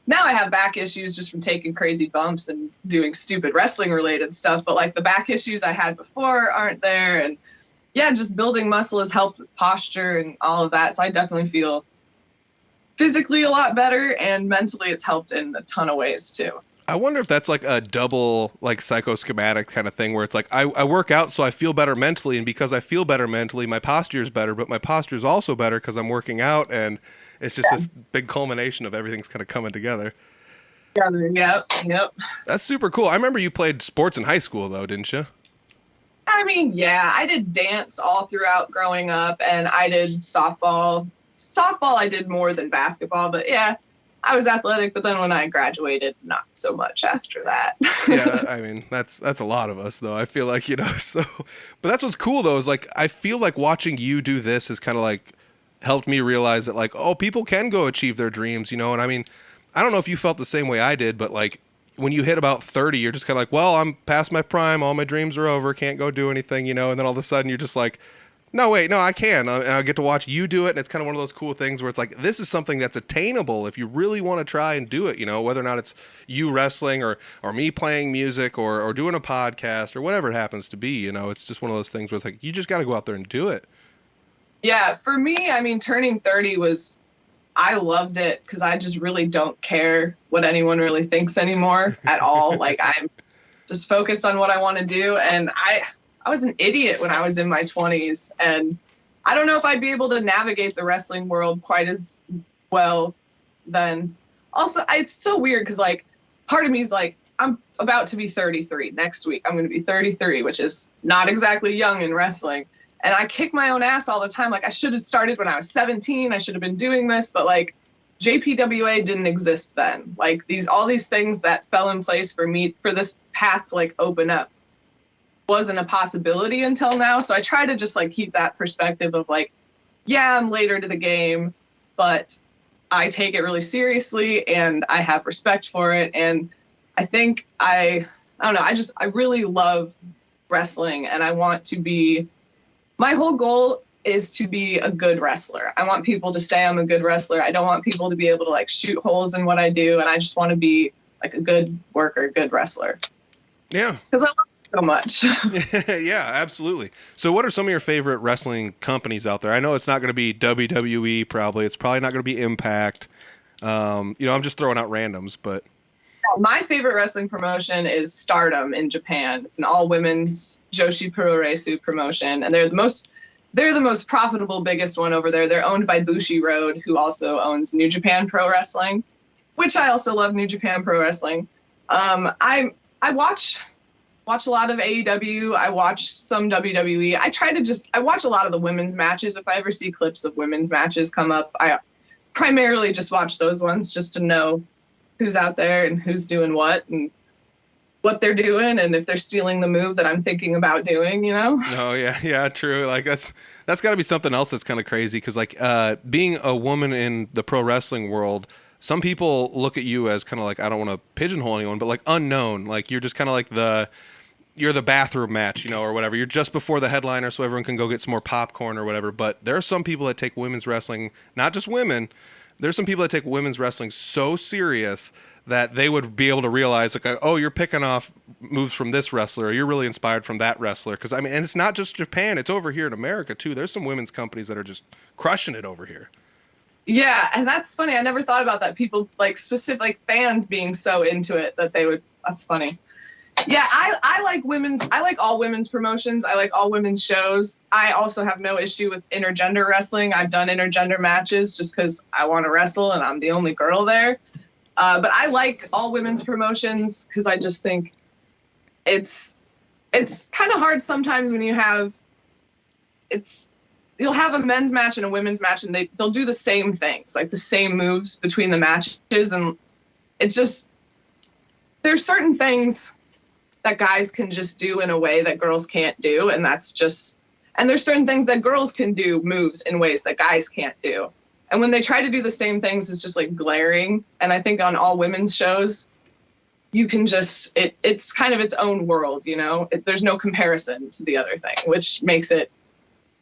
Now I have back issues just from taking crazy bumps and doing stupid wrestling related stuff. But like the back issues I had before aren't there. And yeah, just building muscle has helped with posture and all of that. So I definitely feel physically a lot better, and mentally it's helped in a ton of ways too. I wonder if that's like a double like psychoschematic kind of thing where it's like I work out so I feel better mentally, and because I feel better mentally, my posture is better, but my posture is also better because I'm working out, and it's just this big culmination of everything's kind of coming together. Yep. That's super cool. I remember you played sports in high school though, didn't you? I mean, yeah, I did dance all throughout growing up, and I did softball. Softball I did more than basketball, but yeah, I was athletic, but then when I graduated, not so much after that. Yeah, I mean, that's a lot of us, though. I feel like, so. But that's what's cool, though, is, like, I feel like watching you do this has kind of, like, helped me realize that, like, oh, people can go achieve their dreams, And, I mean, I don't know if you felt the same way I did, but, like, when you hit about 30, you're just kind of like, well, I'm past my prime. All my dreams are over. Can't go do anything, And then all of a sudden, you're just like, no, wait, no, I can. And I get to watch you do it, and it's kind of one of those cool things where it's like, this is something that's attainable if you really want to try and do it, whether or not it's you wrestling or me playing music or doing a podcast or whatever it happens to be, It's just one of those things where it's like, you just got to go out there and do it. Yeah, for me, I mean, turning 30 I loved it because I just really don't care what anyone really thinks anymore at all. Like, I'm just focused on what I want to do, and I was an idiot when I was in my 20s, and I don't know if I'd be able to navigate the wrestling world quite as well then. Also, it's so weird because, like, part of me is like, I'm about to be 33 next week. I'm going to be 33, which is not exactly young in wrestling. And I kick my own ass all the time. Like, I should have started when I was 17. I should have been doing this. But, like, JPWA didn't exist then. Like, all these things that fell in place for me, for this path to, like, open up, wasn't a possibility until now. So I try to just like keep that perspective of like, yeah, I'm later to the game, but I take it really seriously and I have respect for it. And I think I don't know, I really love wrestling, and I want to be, my whole goal is to be a good wrestler. I want people to say I'm a good wrestler. I don't want people to be able to like shoot holes in what I do. And I just want to be like a good worker, good wrestler. Yeah. Because I love so much. Yeah, absolutely. So what are some of your favorite wrestling companies out there? I know it's not going to be WWE probably. It's probably not going to be Impact. I'm just throwing out randoms, but my favorite wrestling promotion is Stardom in Japan. It's an all-women's Joshi Puroresu promotion, and they're the most profitable, biggest one over there. They're owned by Bushiroad, who also owns New Japan Pro Wrestling, which I also love New Japan Pro Wrestling. I watch a lot of AEW. I watch some WWE. I watch a lot of the women's matches. If I ever see clips of women's matches come up, I primarily just watch those ones just to know who's out there and who's doing what and what they're doing and if they're stealing the move that I'm thinking about doing, Oh, yeah, true. Like that's got to be something else that's kind of crazy because like being a woman in the pro wrestling world, some people look at you as kind of like, I don't want to pigeonhole anyone, but like unknown. Like you're just kind of like you're the bathroom match, or whatever. You're just before the headliner so everyone can go get some more popcorn or whatever. But there are some people that take women's wrestling, not just women. There's some people that take women's wrestling so serious that they would be able to realize, like, oh, you're picking off moves from this wrestler, or you're really inspired from that wrestler. Because, I mean, and it's not just Japan. It's over here in America, too. There's some women's companies that are just crushing it over here. Yeah, and that's funny. I never thought about that. People, like, specific like fans being so into it that they would – that's funny. Yeah, I like all women's promotions. I like all women's shows. I also have no issue with intergender wrestling. I've done intergender matches just because I want to wrestle and I'm the only girl there. But I like all women's promotions because I just think it's it's kind of hard sometimes when you'll have a men's match and a women's match, and they'll do the same things, like the same moves between the matches, and it's just, there's certain things that guys can just do in a way that girls can't do, and there's certain things that girls can do moves in ways that guys can't do. And when they try to do the same things, it's just like glaring. And I think on all women's shows, you can just, it's kind of its own world, you know? There's no comparison to the other thing, which makes it,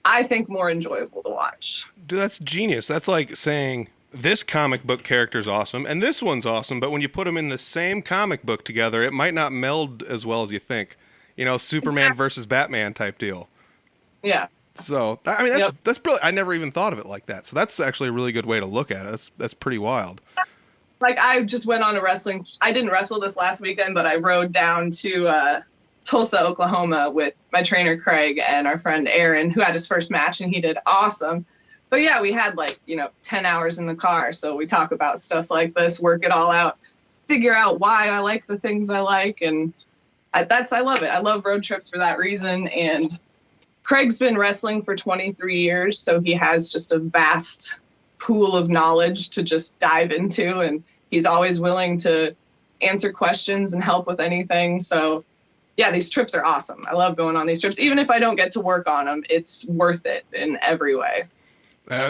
I think, more enjoyable to watch. Dude, that's genius. That's like saying this comic book character's awesome and this one's awesome, but when you put them in the same comic book together, it might not meld as well as you think. You know, Superman versus Batman type deal. Yeah. So, I mean, that's brilliant. I never even thought of it like that. So that's actually a really good way to look at it. That's pretty wild. Like, I just went on I didn't wrestle this last weekend, but I rode down to Tulsa, Oklahoma with my trainer, Craig, and our friend Aaron, who had his first match, and he did awesome. But yeah, we had 10 hours in the car. So we talk about stuff like this, work it all out, figure out why I like the things I like. And I love it. I love road trips for that reason. And Craig's been wrestling for 23 years. So he has just a vast pool of knowledge to just dive into. And he's always willing to answer questions and help with anything. So yeah, these trips are awesome. I love going on these trips. Even if I don't get to work on them, it's worth it in every way.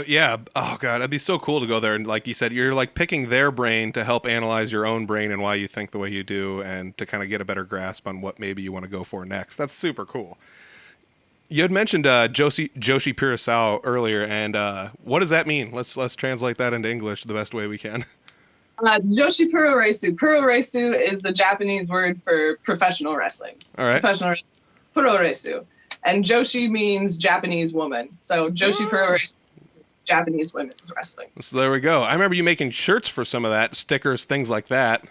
Yeah. Oh God, it'd be so cool to go there. And like you said, you're like picking their brain to help analyze your own brain and why you think the way you do, and to kind of get a better grasp on what maybe you want to go for next. That's super cool. You had mentioned Joshi Purasao earlier, and what does that mean? Let's translate that into English the best way we can. Joshi Puroresu. Puroresu is the Japanese word for professional wrestling. All right. Professional wrestling. Puroresu. And Joshi means Japanese woman. So Joshi Puroresu, Japanese women's wrestling. So there we go. I remember you making shirts for some of that, stickers, things like that.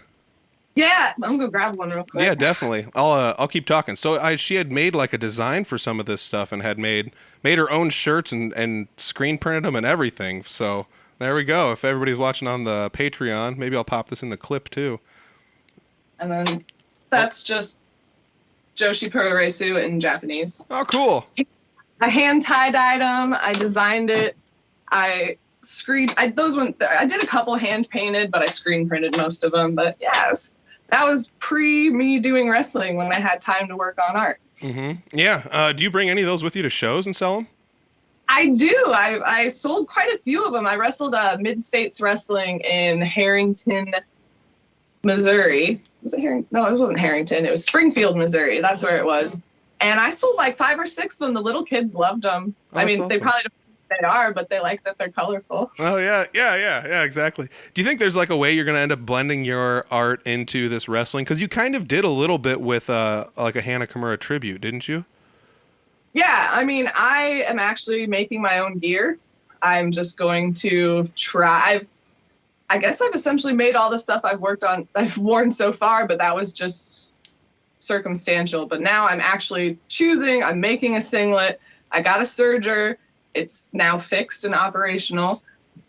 Yeah, I'm gonna grab one real quick. Yeah, definitely. I'll keep talking. So she had made like a design for some of this stuff and had made her own shirts and screen printed them and everything. So there we go. If everybody's watching on the Patreon, maybe I'll pop this in the clip too. And then that's just Joshi Puroresu in Japanese. Oh, cool. I hand tie-dyed them. I designed it. I did a couple hand painted, but I screen printed most of them. But yeah, that was pre me doing wrestling when I had time to work on art. Mm-hmm. Yeah. Do you bring any of those with you to shows and sell them? I do. I sold quite a few of them. I wrestled Mid-States Wrestling in Harrington, Missouri. Was it Harrington? No, it wasn't Harrington. It was Springfield, Missouri. That's where it was. And I sold like 5 or 6 of them. The little kids loved them. Oh, I mean, awesome. They probably don't know what they are, but they like that they're colorful. Oh, yeah, exactly. Do you think there's like a way you're going to end up blending your art into this wrestling? Because you kind of did a little bit with like a Hana Kimura tribute, didn't you? Yeah, I mean, I am actually making my own gear. I'm just going to try. I guess I've essentially made all the stuff I've worn so far, but that was just circumstantial. But now I'm actually I'm making a singlet. I got a serger. It's now fixed and operational.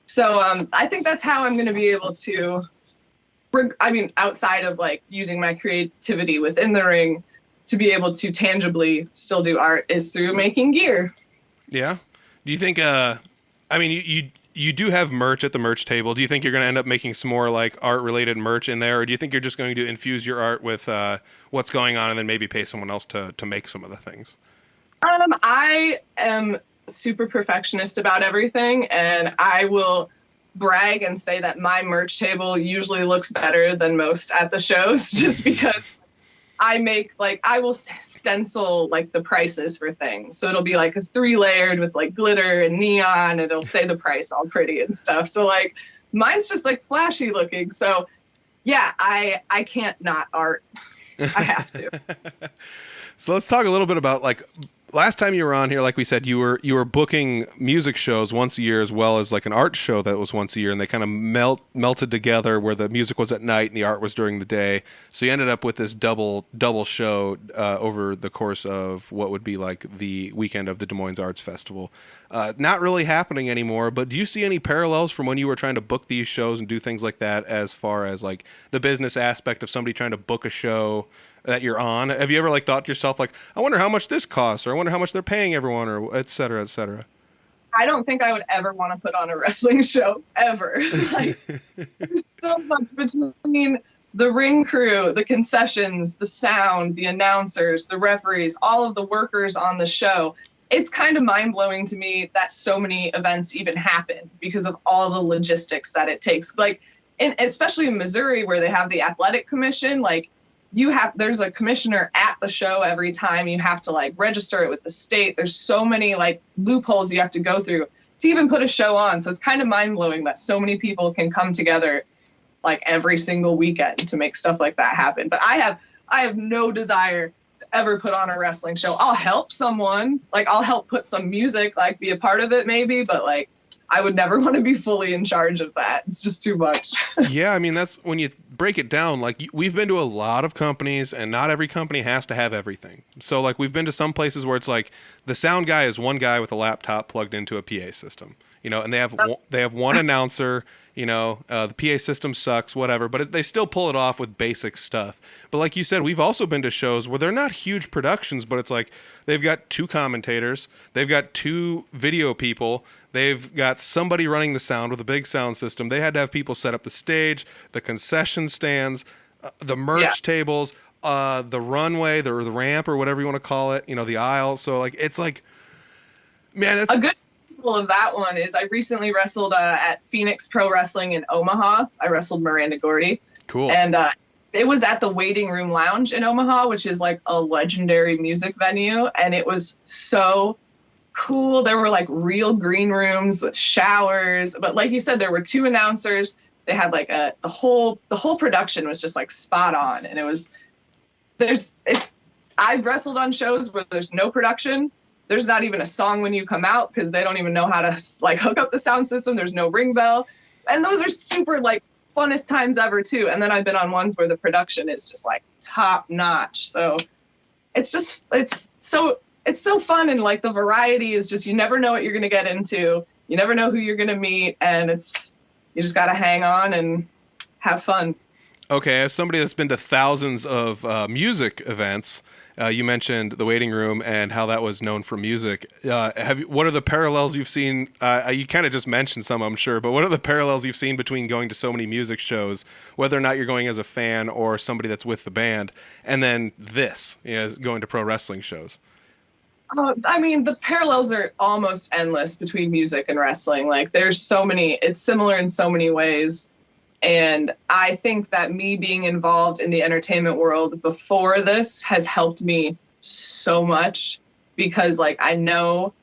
So I think that's how I'm going to be able to, outside of like using my creativity within the ring, to be able to tangibly still do art is through making gear. Yeah. Do you think, you do have merch at the merch table. Do you think you're going to end up making some more like art related merch in there? Or do you think you're just going to infuse your art with what's going on and then maybe pay someone else to make some of the things? I am super perfectionist about everything, and I will brag and say that my merch table usually looks better than most at the shows just because I will stencil like the prices for things. So it'll be like a 3-layered with like glitter and neon, and it'll say the price all pretty and stuff. So like mine's just like flashy looking. So yeah, I can't not art. I have to. So let's talk a little bit about like last time you were on here, like we said, you were booking music shows once a year as well as like an art show that was once a year, and they kind of melted together where the music was at night and the art was during the day. So you ended up with this double show over the course of what would be like the weekend of the Des Moines Arts Festival. not really happening anymore. But do you see any parallels from when you were trying to book these shows and do things like that, as far as like the business aspect of somebody trying to book a show that you're on? Have you ever like thought to yourself like, I wonder how much this costs, or I wonder how much they're paying everyone, or et cetera, et cetera? I don't think I would ever want to put on a wrestling show ever. Like, there's so much between the ring crew, the concessions, the sound, the announcers, the referees, all of the workers on the show. It's kind of mind-blowing to me that so many events even happen because of all the logistics that it takes. Like, especially in Missouri, where they have the athletic commission, like, there's a commissioner at the show every time. You have to like register it with the state. There's so many like loopholes you have to go through to even put a show on. So it's kind of mind-blowing that so many people can come together like every single weekend to make stuff like that happen. But I have no desire to ever put on a wrestling show. I'll help someone, like I'll help put some music, like be a part of it maybe, but like I would never want to be fully in charge of that. It's just too much. Yeah, I mean, that's when you break it down. Like, we've been to a lot of companies, and not every company has to have everything. So, like, we've been to some places where it's like the sound guy is one guy with a laptop plugged into a PA system, you know, and they have one announcer. You know, the PA system sucks, whatever, but they still pull it off with basic stuff. But like you said, we've also been to shows where they're not huge productions, but it's like they've got 2 commentators, they've got 2 video people, they've got somebody running the sound with a big sound system. They had to have people set up the stage, the concession stands, the merch tables, the runway, the ramp, or whatever you want to call it, you know, the aisle. So like, it's like, man, it's a good of that one is I recently wrestled at Phoenix Pro Wrestling in Omaha. I wrestled Miranda Gordy. Cool. And it was at the Waiting Room Lounge in Omaha, which is like a legendary music venue. And it was so cool. There were like real green rooms with showers. But like you said, there were 2 announcers. They had like the whole production was just like spot on. And I've wrestled on shows where there's no production. There's not even a song when you come out because they don't even know how to like hook up the sound system. There's no ring bell. And those are super like funnest times ever too. And then I've been on ones where the production is just like top notch. So it's so fun. And like the variety is just, you never know what you're going to get into. You never know who you're going to meet. And you just got to hang on and have fun. Okay. As somebody that's been to thousands of music events, you mentioned the Waiting Room and how that was known for music. What are the parallels you've seen? You kind of just mentioned some, I'm sure, but what are the parallels you've seen between going to so many music shows, whether or not you're going as a fan or somebody that's with the band, and then this, you know, going to pro wrestling shows? I mean, the parallels are almost endless between music and wrestling. Like, there's so many, it's similar in so many ways. And I think that me being involved in the entertainment world before this has helped me so much because like, I know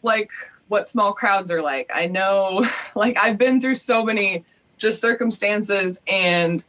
like what small crowds are like. I know, like I've been through so many just circumstances and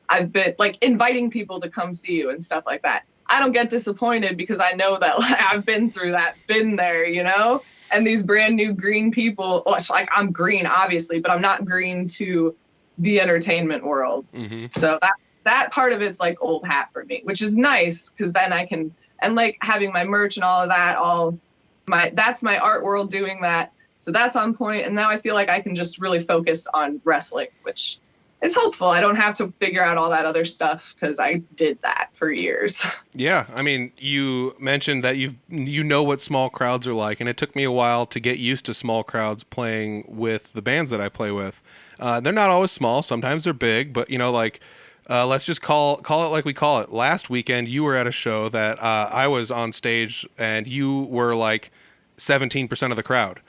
I've been like inviting people to come see you and stuff like that. I don't get disappointed because I know that like, I've been through that, been there, you know? And these brand new green people, well, it's like I'm green, obviously, but I'm not green to the entertainment world. Mm-hmm. So that part of it's like old hat for me, which is nice because then I can, and like having my merch and all of that, that's my art world doing that. So that's on point. And now I feel like I can just really focus on wrestling, which is helpful. I don't have to figure out all that other stuff because I did that for years. Yeah. I mean, you mentioned that you know what small crowds are like, and it took me a while to get used to small crowds playing with the bands that I play with. They're not always small. Sometimes they're big, but you know, like, let's just call it like we call it. Last weekend, you were at a show that I was on stage and you were like 17% of the crowd.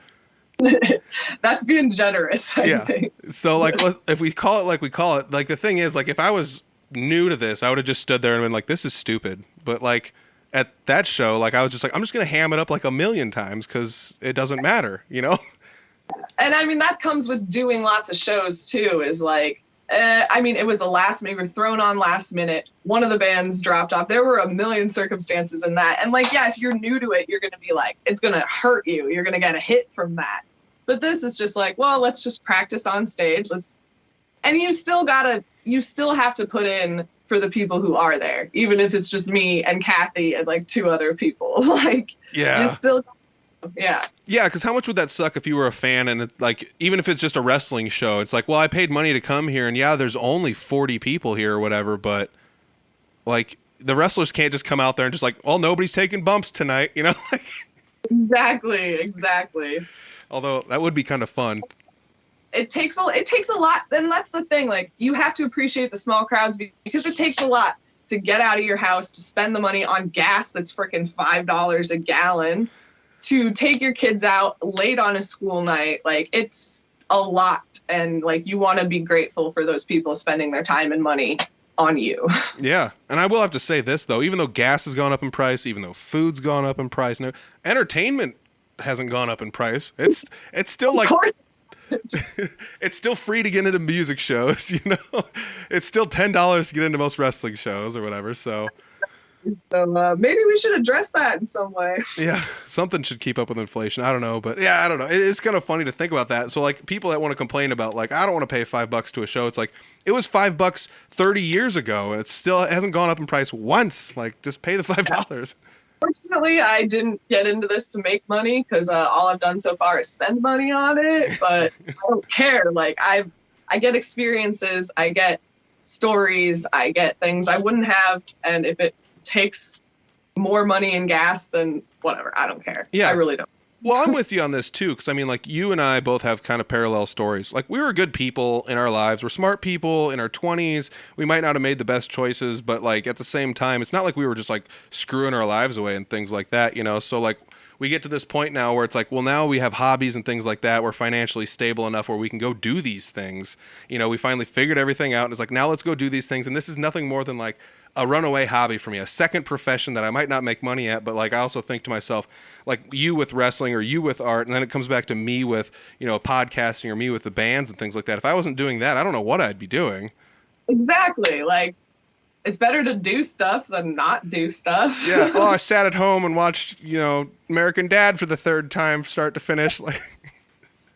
That's being generous, I think. So like, if we call it like we call it, like the thing is, like if I was new to this, I would have just stood there and been like, this is stupid. But like at that show, like I was just like, I'm just going to ham it up like a million times because it doesn't matter, you know? And I mean, that comes with doing lots of shows too, is like, I mean, it was we were thrown on last minute. One of the bands dropped off. There were a million circumstances in that. And like, yeah, if you're new to it, you're going to be like, it's going to hurt you. You're going to get a hit from that. But this is just like, well, let's just practice on stage. And you still have to put in for the people who are there, even if it's just me and Kathy and like 2 other people. Like, yeah, Yeah. Yeah, because how much would that suck if you were a fan and like even if it's just a wrestling show, it's like, well, I paid money to come here, and yeah, there's only 40 people here or whatever, but like the wrestlers can't just come out there and just like, well, nobody's taking bumps tonight, you know? Exactly. Although that would be kind of fun. It takes a lot, and that's the thing. Like, you have to appreciate the small crowds because it takes a lot to get out of your house, to spend the money on gas that's freaking $5 a gallon, to take your kids out late on a school night. Like, it's a lot, and like, you want to be grateful for those people spending their time and money on you. Yeah, and I will have to say this though, even though gas has gone up in price, even though food's gone up in price, no, entertainment hasn't gone up in price. It's still like it's still free to get into music shows, you know. It's still $10 to get into most wrestling shows or whatever. So maybe we should address that in some way. yeah, something should keep up with inflation. I don't know, but yeah, I don't know. It's kind of funny to think about that. So like people that want to complain about like, I don't want to pay $5 to a show. It's like, it was $5 30 years ago, and it hasn't gone up in price once. Like, just pay the $5. Fortunately, I didn't get into this to make money because all I've done so far is spend money on it. But I don't care. Like, I get experiences, I get stories, I get things I wouldn't have, and if it takes more money in gas, then whatever. I don't care. Yeah, I really don't. Well, I'm with you on this too, because I mean, like, you and I both have kind of parallel stories. Like, we were good people in our lives. We're smart people in our 20s. We might not have made the best choices, but like at the same time, it's not like we were just like screwing our lives away and things like that, you know? So like, we get to this point now where it's like, well, now we have hobbies and things like that. We're financially stable enough where we can go do these things. You know, we finally figured everything out, and it's like, now let's go do these things. And this is nothing more than like a runaway hobby for me, a second profession that I might not make money at, but like I also think to myself, like you with wrestling or you with art, and then it comes back to me with, you know, podcasting or me with the bands and things like that. If I wasn't doing that, I don't know what I'd be doing. Exactly. Like, it's better to do stuff than not do stuff. Yeah. Oh, I sat at home and watched, you know, American Dad for the third time, start to finish. Like,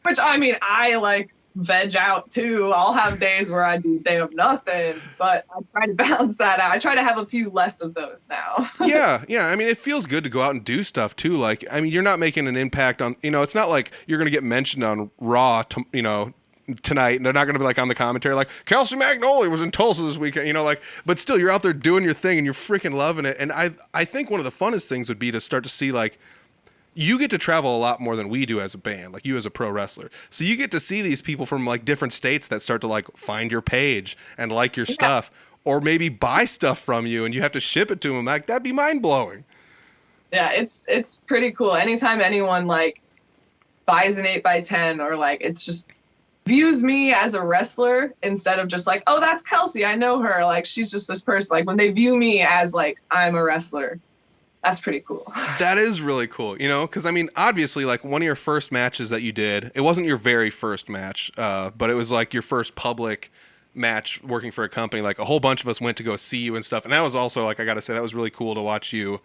which, I mean, I like veg out too. I'll have days where I do damn nothing, but I try to balance that out. I try to have a few less of those now. Yeah. I mean, it feels good to go out and do stuff too. Like, I mean, you're not making an impact on, you know, it's not like you're going to get mentioned on Raw, you know, tonight, and they're not going to be like on the commentary like Kelsey Magnolia was in Tulsa this weekend, you know, like, but still you're out there doing your thing and you're freaking loving it. And I think one of the funnest things would be to start to see like, you get to travel a lot more than we do as a band, like you as a pro wrestler. So you get to see these people from like different states that start to like find your page and like your stuff, or maybe buy stuff from you and you have to ship it to them. Like, that'd be mind blowing. Yeah, it's pretty cool. Anytime anyone like buys an 8x10 or like, it's just views me as a wrestler instead of just like, oh, that's Kelsey, I know her. Like, she's just this person. Like, when they view me as like, I'm a wrestler, that's pretty cool. That is really cool, you know, because I mean, obviously, like one of your first matches that you did, it wasn't your very first match, but it was like your first public match working for a company. Like, a whole bunch of us went to go see you and stuff, and that was also, like, I gotta say, that was really cool to watch you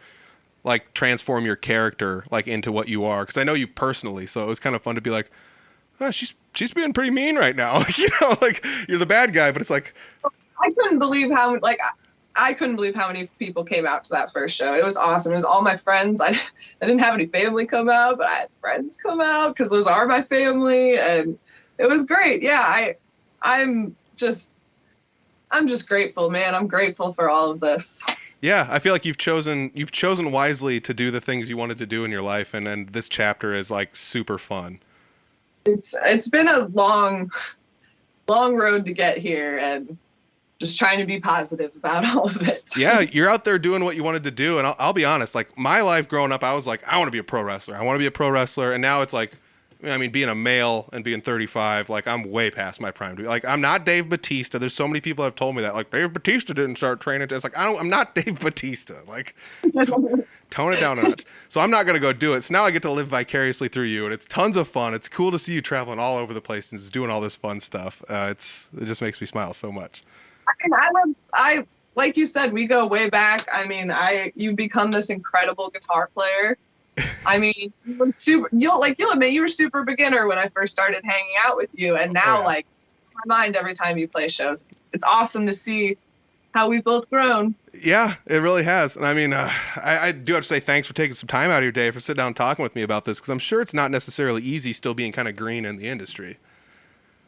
like transform your character like into what you are, because I know you personally, so it was kind of fun to be like, oh, she's being pretty mean right now. You know, like, you're the bad guy, but it's like, I couldn't believe how I couldn't believe how many people came out to that first show. It was awesome. It was all my friends. I didn't have any family come out, but I had friends come out because those are my family, and it was great. Yeah, I'm just grateful, man. I'm grateful for all of this. Yeah, I feel like you've chosen wisely to do the things you wanted to do in your life, and then this chapter is like super fun. It's been a long road to get here, and just trying to be positive about all of it. Yeah, you're out there doing what you wanted to do, and I'll be honest, like, my life growing up, I was like, I want to be a pro wrestler. And now it's like, I mean, being a male and being 35, like, I'm way past my prime. Like, I'm not Dave Bautista. There's so many people that have told me that, like, Dave Bautista didn't start training. It's like, I'm not Dave Bautista. Like, tone it down a notch. So I'm not going to go do it. So now I get to live vicariously through you, and it's tons of fun. It's cool to see you traveling all over the place and just doing all this fun stuff. It just makes me smile so much. I like you said, we go way back. I mean, you become this incredible guitar player. I mean, you'll admit you were super beginner when I first started hanging out with you, and now, like, in my mind, every time you play shows, it's awesome to see how we've both grown. Yeah, it really has. And I mean, I do have to say thanks for taking some time out of your day for sitting down and talking with me about this, because I'm sure it's not necessarily easy still being kind of green in the industry.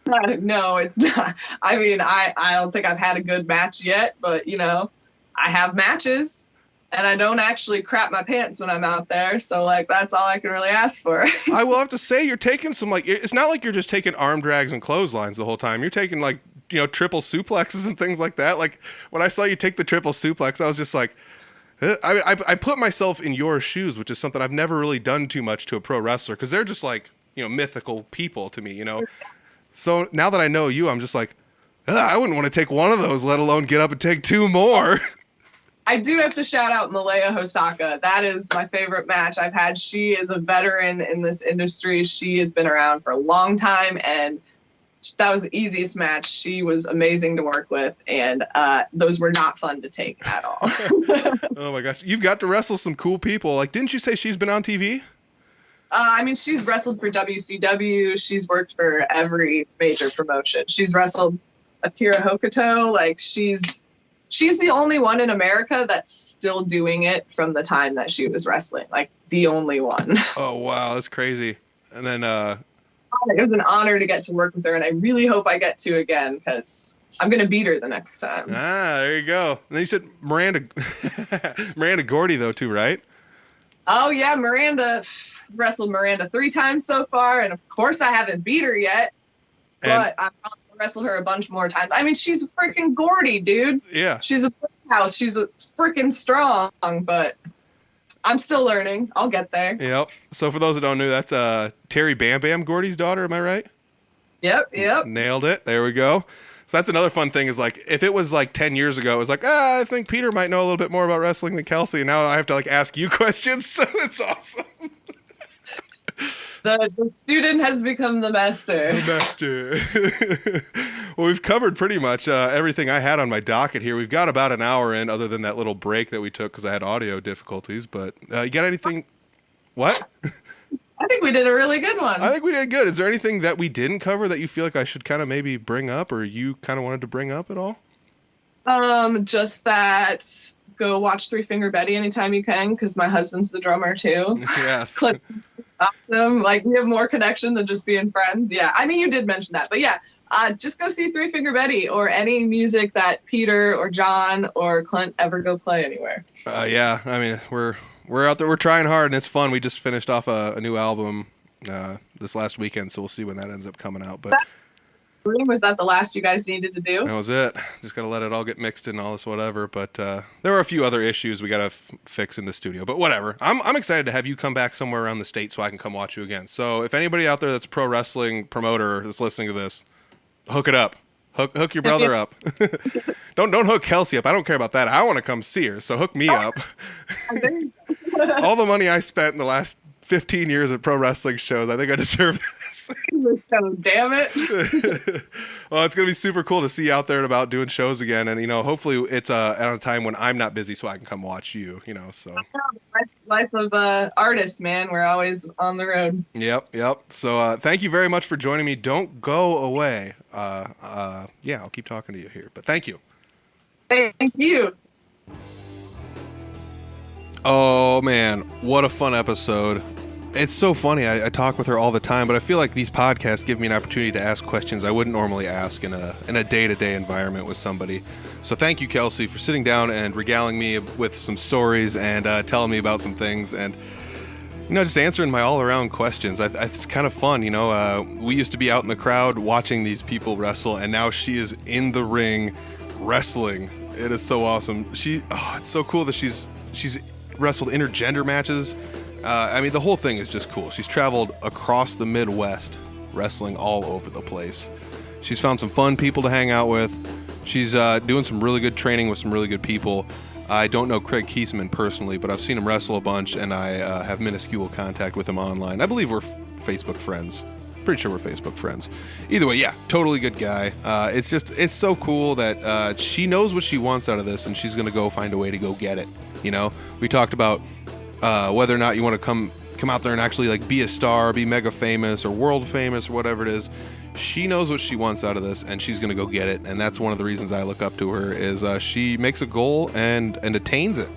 No, it's not. I mean, I don't think I've had a good match yet, but, you know, I have matches. And I don't actually crap my pants when I'm out there. So, like, that's all I can really ask for. I will have to say, you're taking some, like, it's not like you're just taking arm drags and clotheslines the whole time. You're taking, like, you know, triple suplexes and things like that. Like, when I saw you take the triple suplex, I was just like, I put myself in your shoes, which is something I've never really done too much to a pro wrestler, because they're just, like, you know, mythical people to me, you know. So now that I know you, I'm just like, I wouldn't want to take one of those, let alone get up and take two more. I do have to shout out Malaya Hosaka. That is my favorite match I've had. She is a veteran in this industry. She has been around for a long time, and that was the easiest match. She was amazing to work with, and those were not fun to take at all. Oh my gosh. You've got to wrestle some cool people. Like, didn't you say she's been on TV? I mean, she's wrestled for WCW. She's worked for every major promotion. She's wrestled Akira Hokuto. Like, she's the only one in America that's still doing it from the time that she was wrestling. Like, the only one. Oh, wow. That's crazy. And then, it was an honor to get to work with her, and I really hope I get to again, because I'm going to beat her the next time. there you go. And then you said Miranda, Miranda Gordy, though, too, right? Oh, yeah. Wrestled Miranda 3 times so far, and of course I haven't beat her yet, but I'm probably going to wrestle her a bunch more times. I mean, she's a freaking Gordy, dude. Yeah. She's a house. She's a freaking strong, but I'm still learning. I'll get there. Yep. So for those that don't know, that's Terry Bam Bam Gordy's daughter. Am I right? Yep. Nailed it. There we go. So that's another fun thing, is like, if it was like 10 years ago, it was like, I think Peter might know a little bit more about wrestling than Kelsey. And now I have to like ask you questions. So it's awesome. The student has become the master. The master. Well, we've covered pretty much everything I had on my docket here. We've got about an hour in, other than that little break that we took because I had audio difficulties. But you got anything? What? I think we did a really good one. I think we did good. Is there anything that we didn't cover that you feel like I should kind of maybe bring up, or you kind of wanted to bring up at all? Just that go watch Three Finger Betty anytime you can, because my husband's the drummer too. Yes. Awesome. Like, we have more connection than just being friends. Yeah. I mean, you did mention that, but yeah, just go see Three Finger Betty, or any music that Peter or John or Clint ever go play anywhere. Yeah. I mean, we're out there. We're trying hard, and it's fun. We just finished off a new album this last weekend, so we'll see when that ends up coming out. But was that the last you guys needed to do? that was it. Just got to let it all get mixed in, all this whatever. But there were a few other issues we got to fix in the studio. But whatever. I'm excited to have you come back somewhere around the state so I can come watch you again. So if anybody out there that's a pro wrestling promoter that's listening to this, hook it up. Hook your brother up. Don't hook Kelsey up. I don't care about that. I want to come see her. So hook me up. All the money I spent in the last 15 years at pro wrestling shows, I think I deserve this. Damn it. Well, it's going to be super cool to see you out there and about doing shows again. And, you know, hopefully it's at a time when I'm not busy so I can come watch you, you know, so. Life of artist, man. We're always on the road. Yep. So thank you very much for joining me. Don't go away. Yeah, I'll keep talking to you here, but thank you. Thank you. Oh, man, what a fun episode. It's so funny. I talk with her all the time, but I feel like these podcasts give me an opportunity to ask questions I wouldn't normally ask in a day-to-day environment with somebody. So thank you, Kelsey, for sitting down and regaling me with some stories and telling me about some things and, you know, just answering my all-around questions. It's kind of fun, you know. We used to be out in the crowd watching these people wrestle, and now she is in the ring wrestling. It is so awesome. It's so cool that she's wrestled intergender matches. I mean, the whole thing is just cool. She's traveled across the Midwest, wrestling all over the place. She's found some fun people to hang out with. She's doing some really good training with some really good people. I don't know Craig Kiesman personally, but I've seen him wrestle a bunch, and I have minuscule contact with him online. I believe we're Facebook friends. Pretty sure we're Facebook friends. Either way, yeah, totally good guy. It's so cool that she knows what she wants out of this, and she's going to go find a way to go get it. You know, we talked about whether or not you want to come come out there and actually like be a star, be mega famous or world famous or whatever it is. She knows what she wants out of this, and she's going to go get it. And that's one of the reasons I look up to her is she makes a goal and attains it.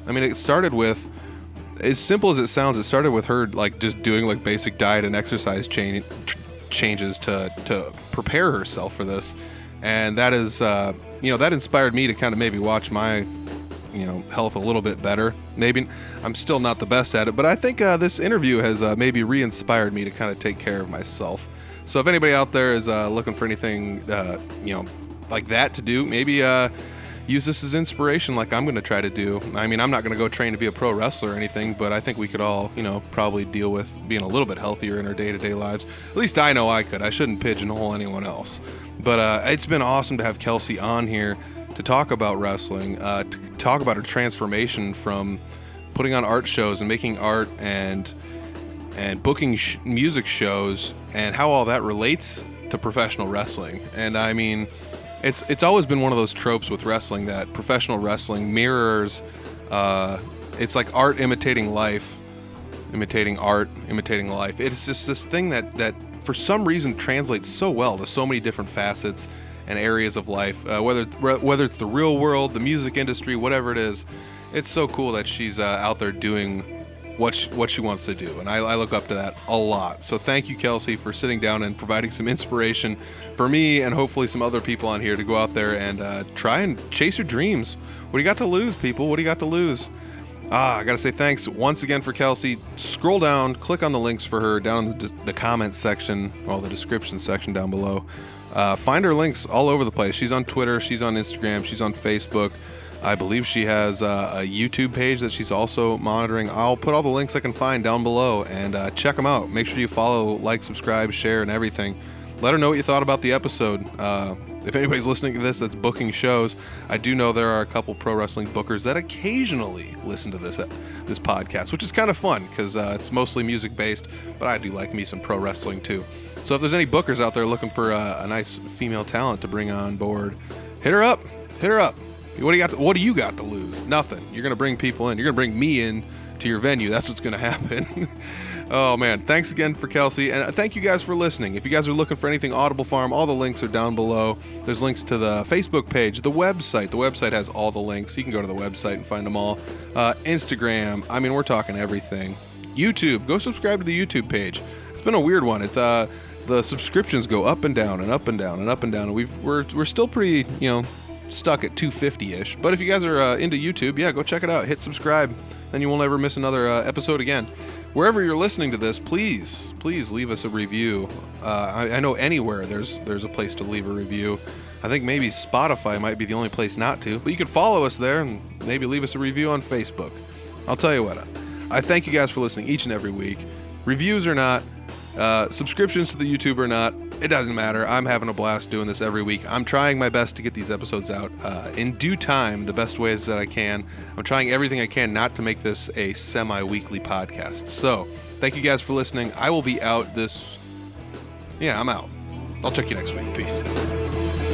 I mean, it started with, as simple as it sounds, it started with her like just doing like basic diet and exercise changes to prepare herself for this. And that is, that inspired me to kind of maybe watch my, health a little bit better. Maybe I'm still not the best at it, but I think this interview has maybe re-inspired me to kind of take care of myself. So if anybody out there is looking for anything, like that to do, maybe use this as inspiration like I'm going to try to do. I mean, I'm not going to go train to be a pro wrestler or anything, but I think we could all, probably deal with being a little bit healthier in our day-to-day lives. At least I know I could. I shouldn't pigeonhole anyone else. But it's been awesome to have Kelsey on here to talk about wrestling, to talk about her transformation from putting on art shows and making art and booking music shows, and how all that relates to professional wrestling. And I mean, it's always been one of those tropes with wrestling that professional wrestling mirrors, it's like art imitating life, imitating art, imitating life. It's just this thing that for some reason translates so well to so many different facets and areas of life, whether it's the real world, the music industry, whatever it is. It's so cool that she's out there doing what she wants to do, and I look up to that a lot. So thank you, Kelsey, for sitting down and providing some inspiration for me and hopefully some other people on here to go out there and try and chase your dreams. What do you got to lose, people? What do you got to lose? I gotta say thanks once again for Kelsey. Scroll down, click on the links for her down in the comments section, or the description section down below. Find her links all over the place. She's on Twitter, she's on Instagram, she's on Facebook. I believe she has a YouTube page that she's also monitoring. I'll put all the links I can find down below, and check them out. Make sure you follow, like, subscribe, share, and everything. Let her know what you thought about the episode. If anybody's listening to this that's booking shows, I do know there are a couple pro wrestling bookers that occasionally listen to this podcast, which is kind of fun because it's mostly music based, but I do like me some pro wrestling too. So if there's any bookers out there looking for a nice female talent to bring on board, hit her up. What do you got to lose? Nothing. You're going to bring people in. You're going to bring me in to your venue. That's what's going to happen. Oh, man. Thanks again for Kelsey. And thank you guys for listening. If you guys are looking for anything Audible Farm, all the links are down below. There's links to the Facebook page, the website. The website has all the links. You can go to the website and find them all. Instagram. I mean, we're talking everything. YouTube. Go subscribe to the YouTube page. It's been a weird one. It's the subscriptions go up and down and up and down and up and down. And we're still pretty, stuck at 250-ish. But if you guys are into YouTube, yeah, go check it out. Hit subscribe. Then you won't ever miss another episode again. Wherever you're listening to this, please leave us a review. I know anywhere there's a place to leave a review. I think maybe Spotify might be the only place not to. But you can follow us there and maybe leave us a review on Facebook. I'll tell you what. I thank you guys for listening each and every week. Reviews or not, subscriptions to the YouTube or not, it doesn't matter. I'm having a blast doing this every week. I'm trying my best to get these episodes out in due time, the best ways that I can. I'm trying everything I can not to make this a semi-weekly podcast. So, thank you guys for listening. I will be out I'm out. I'll check you next week. Peace.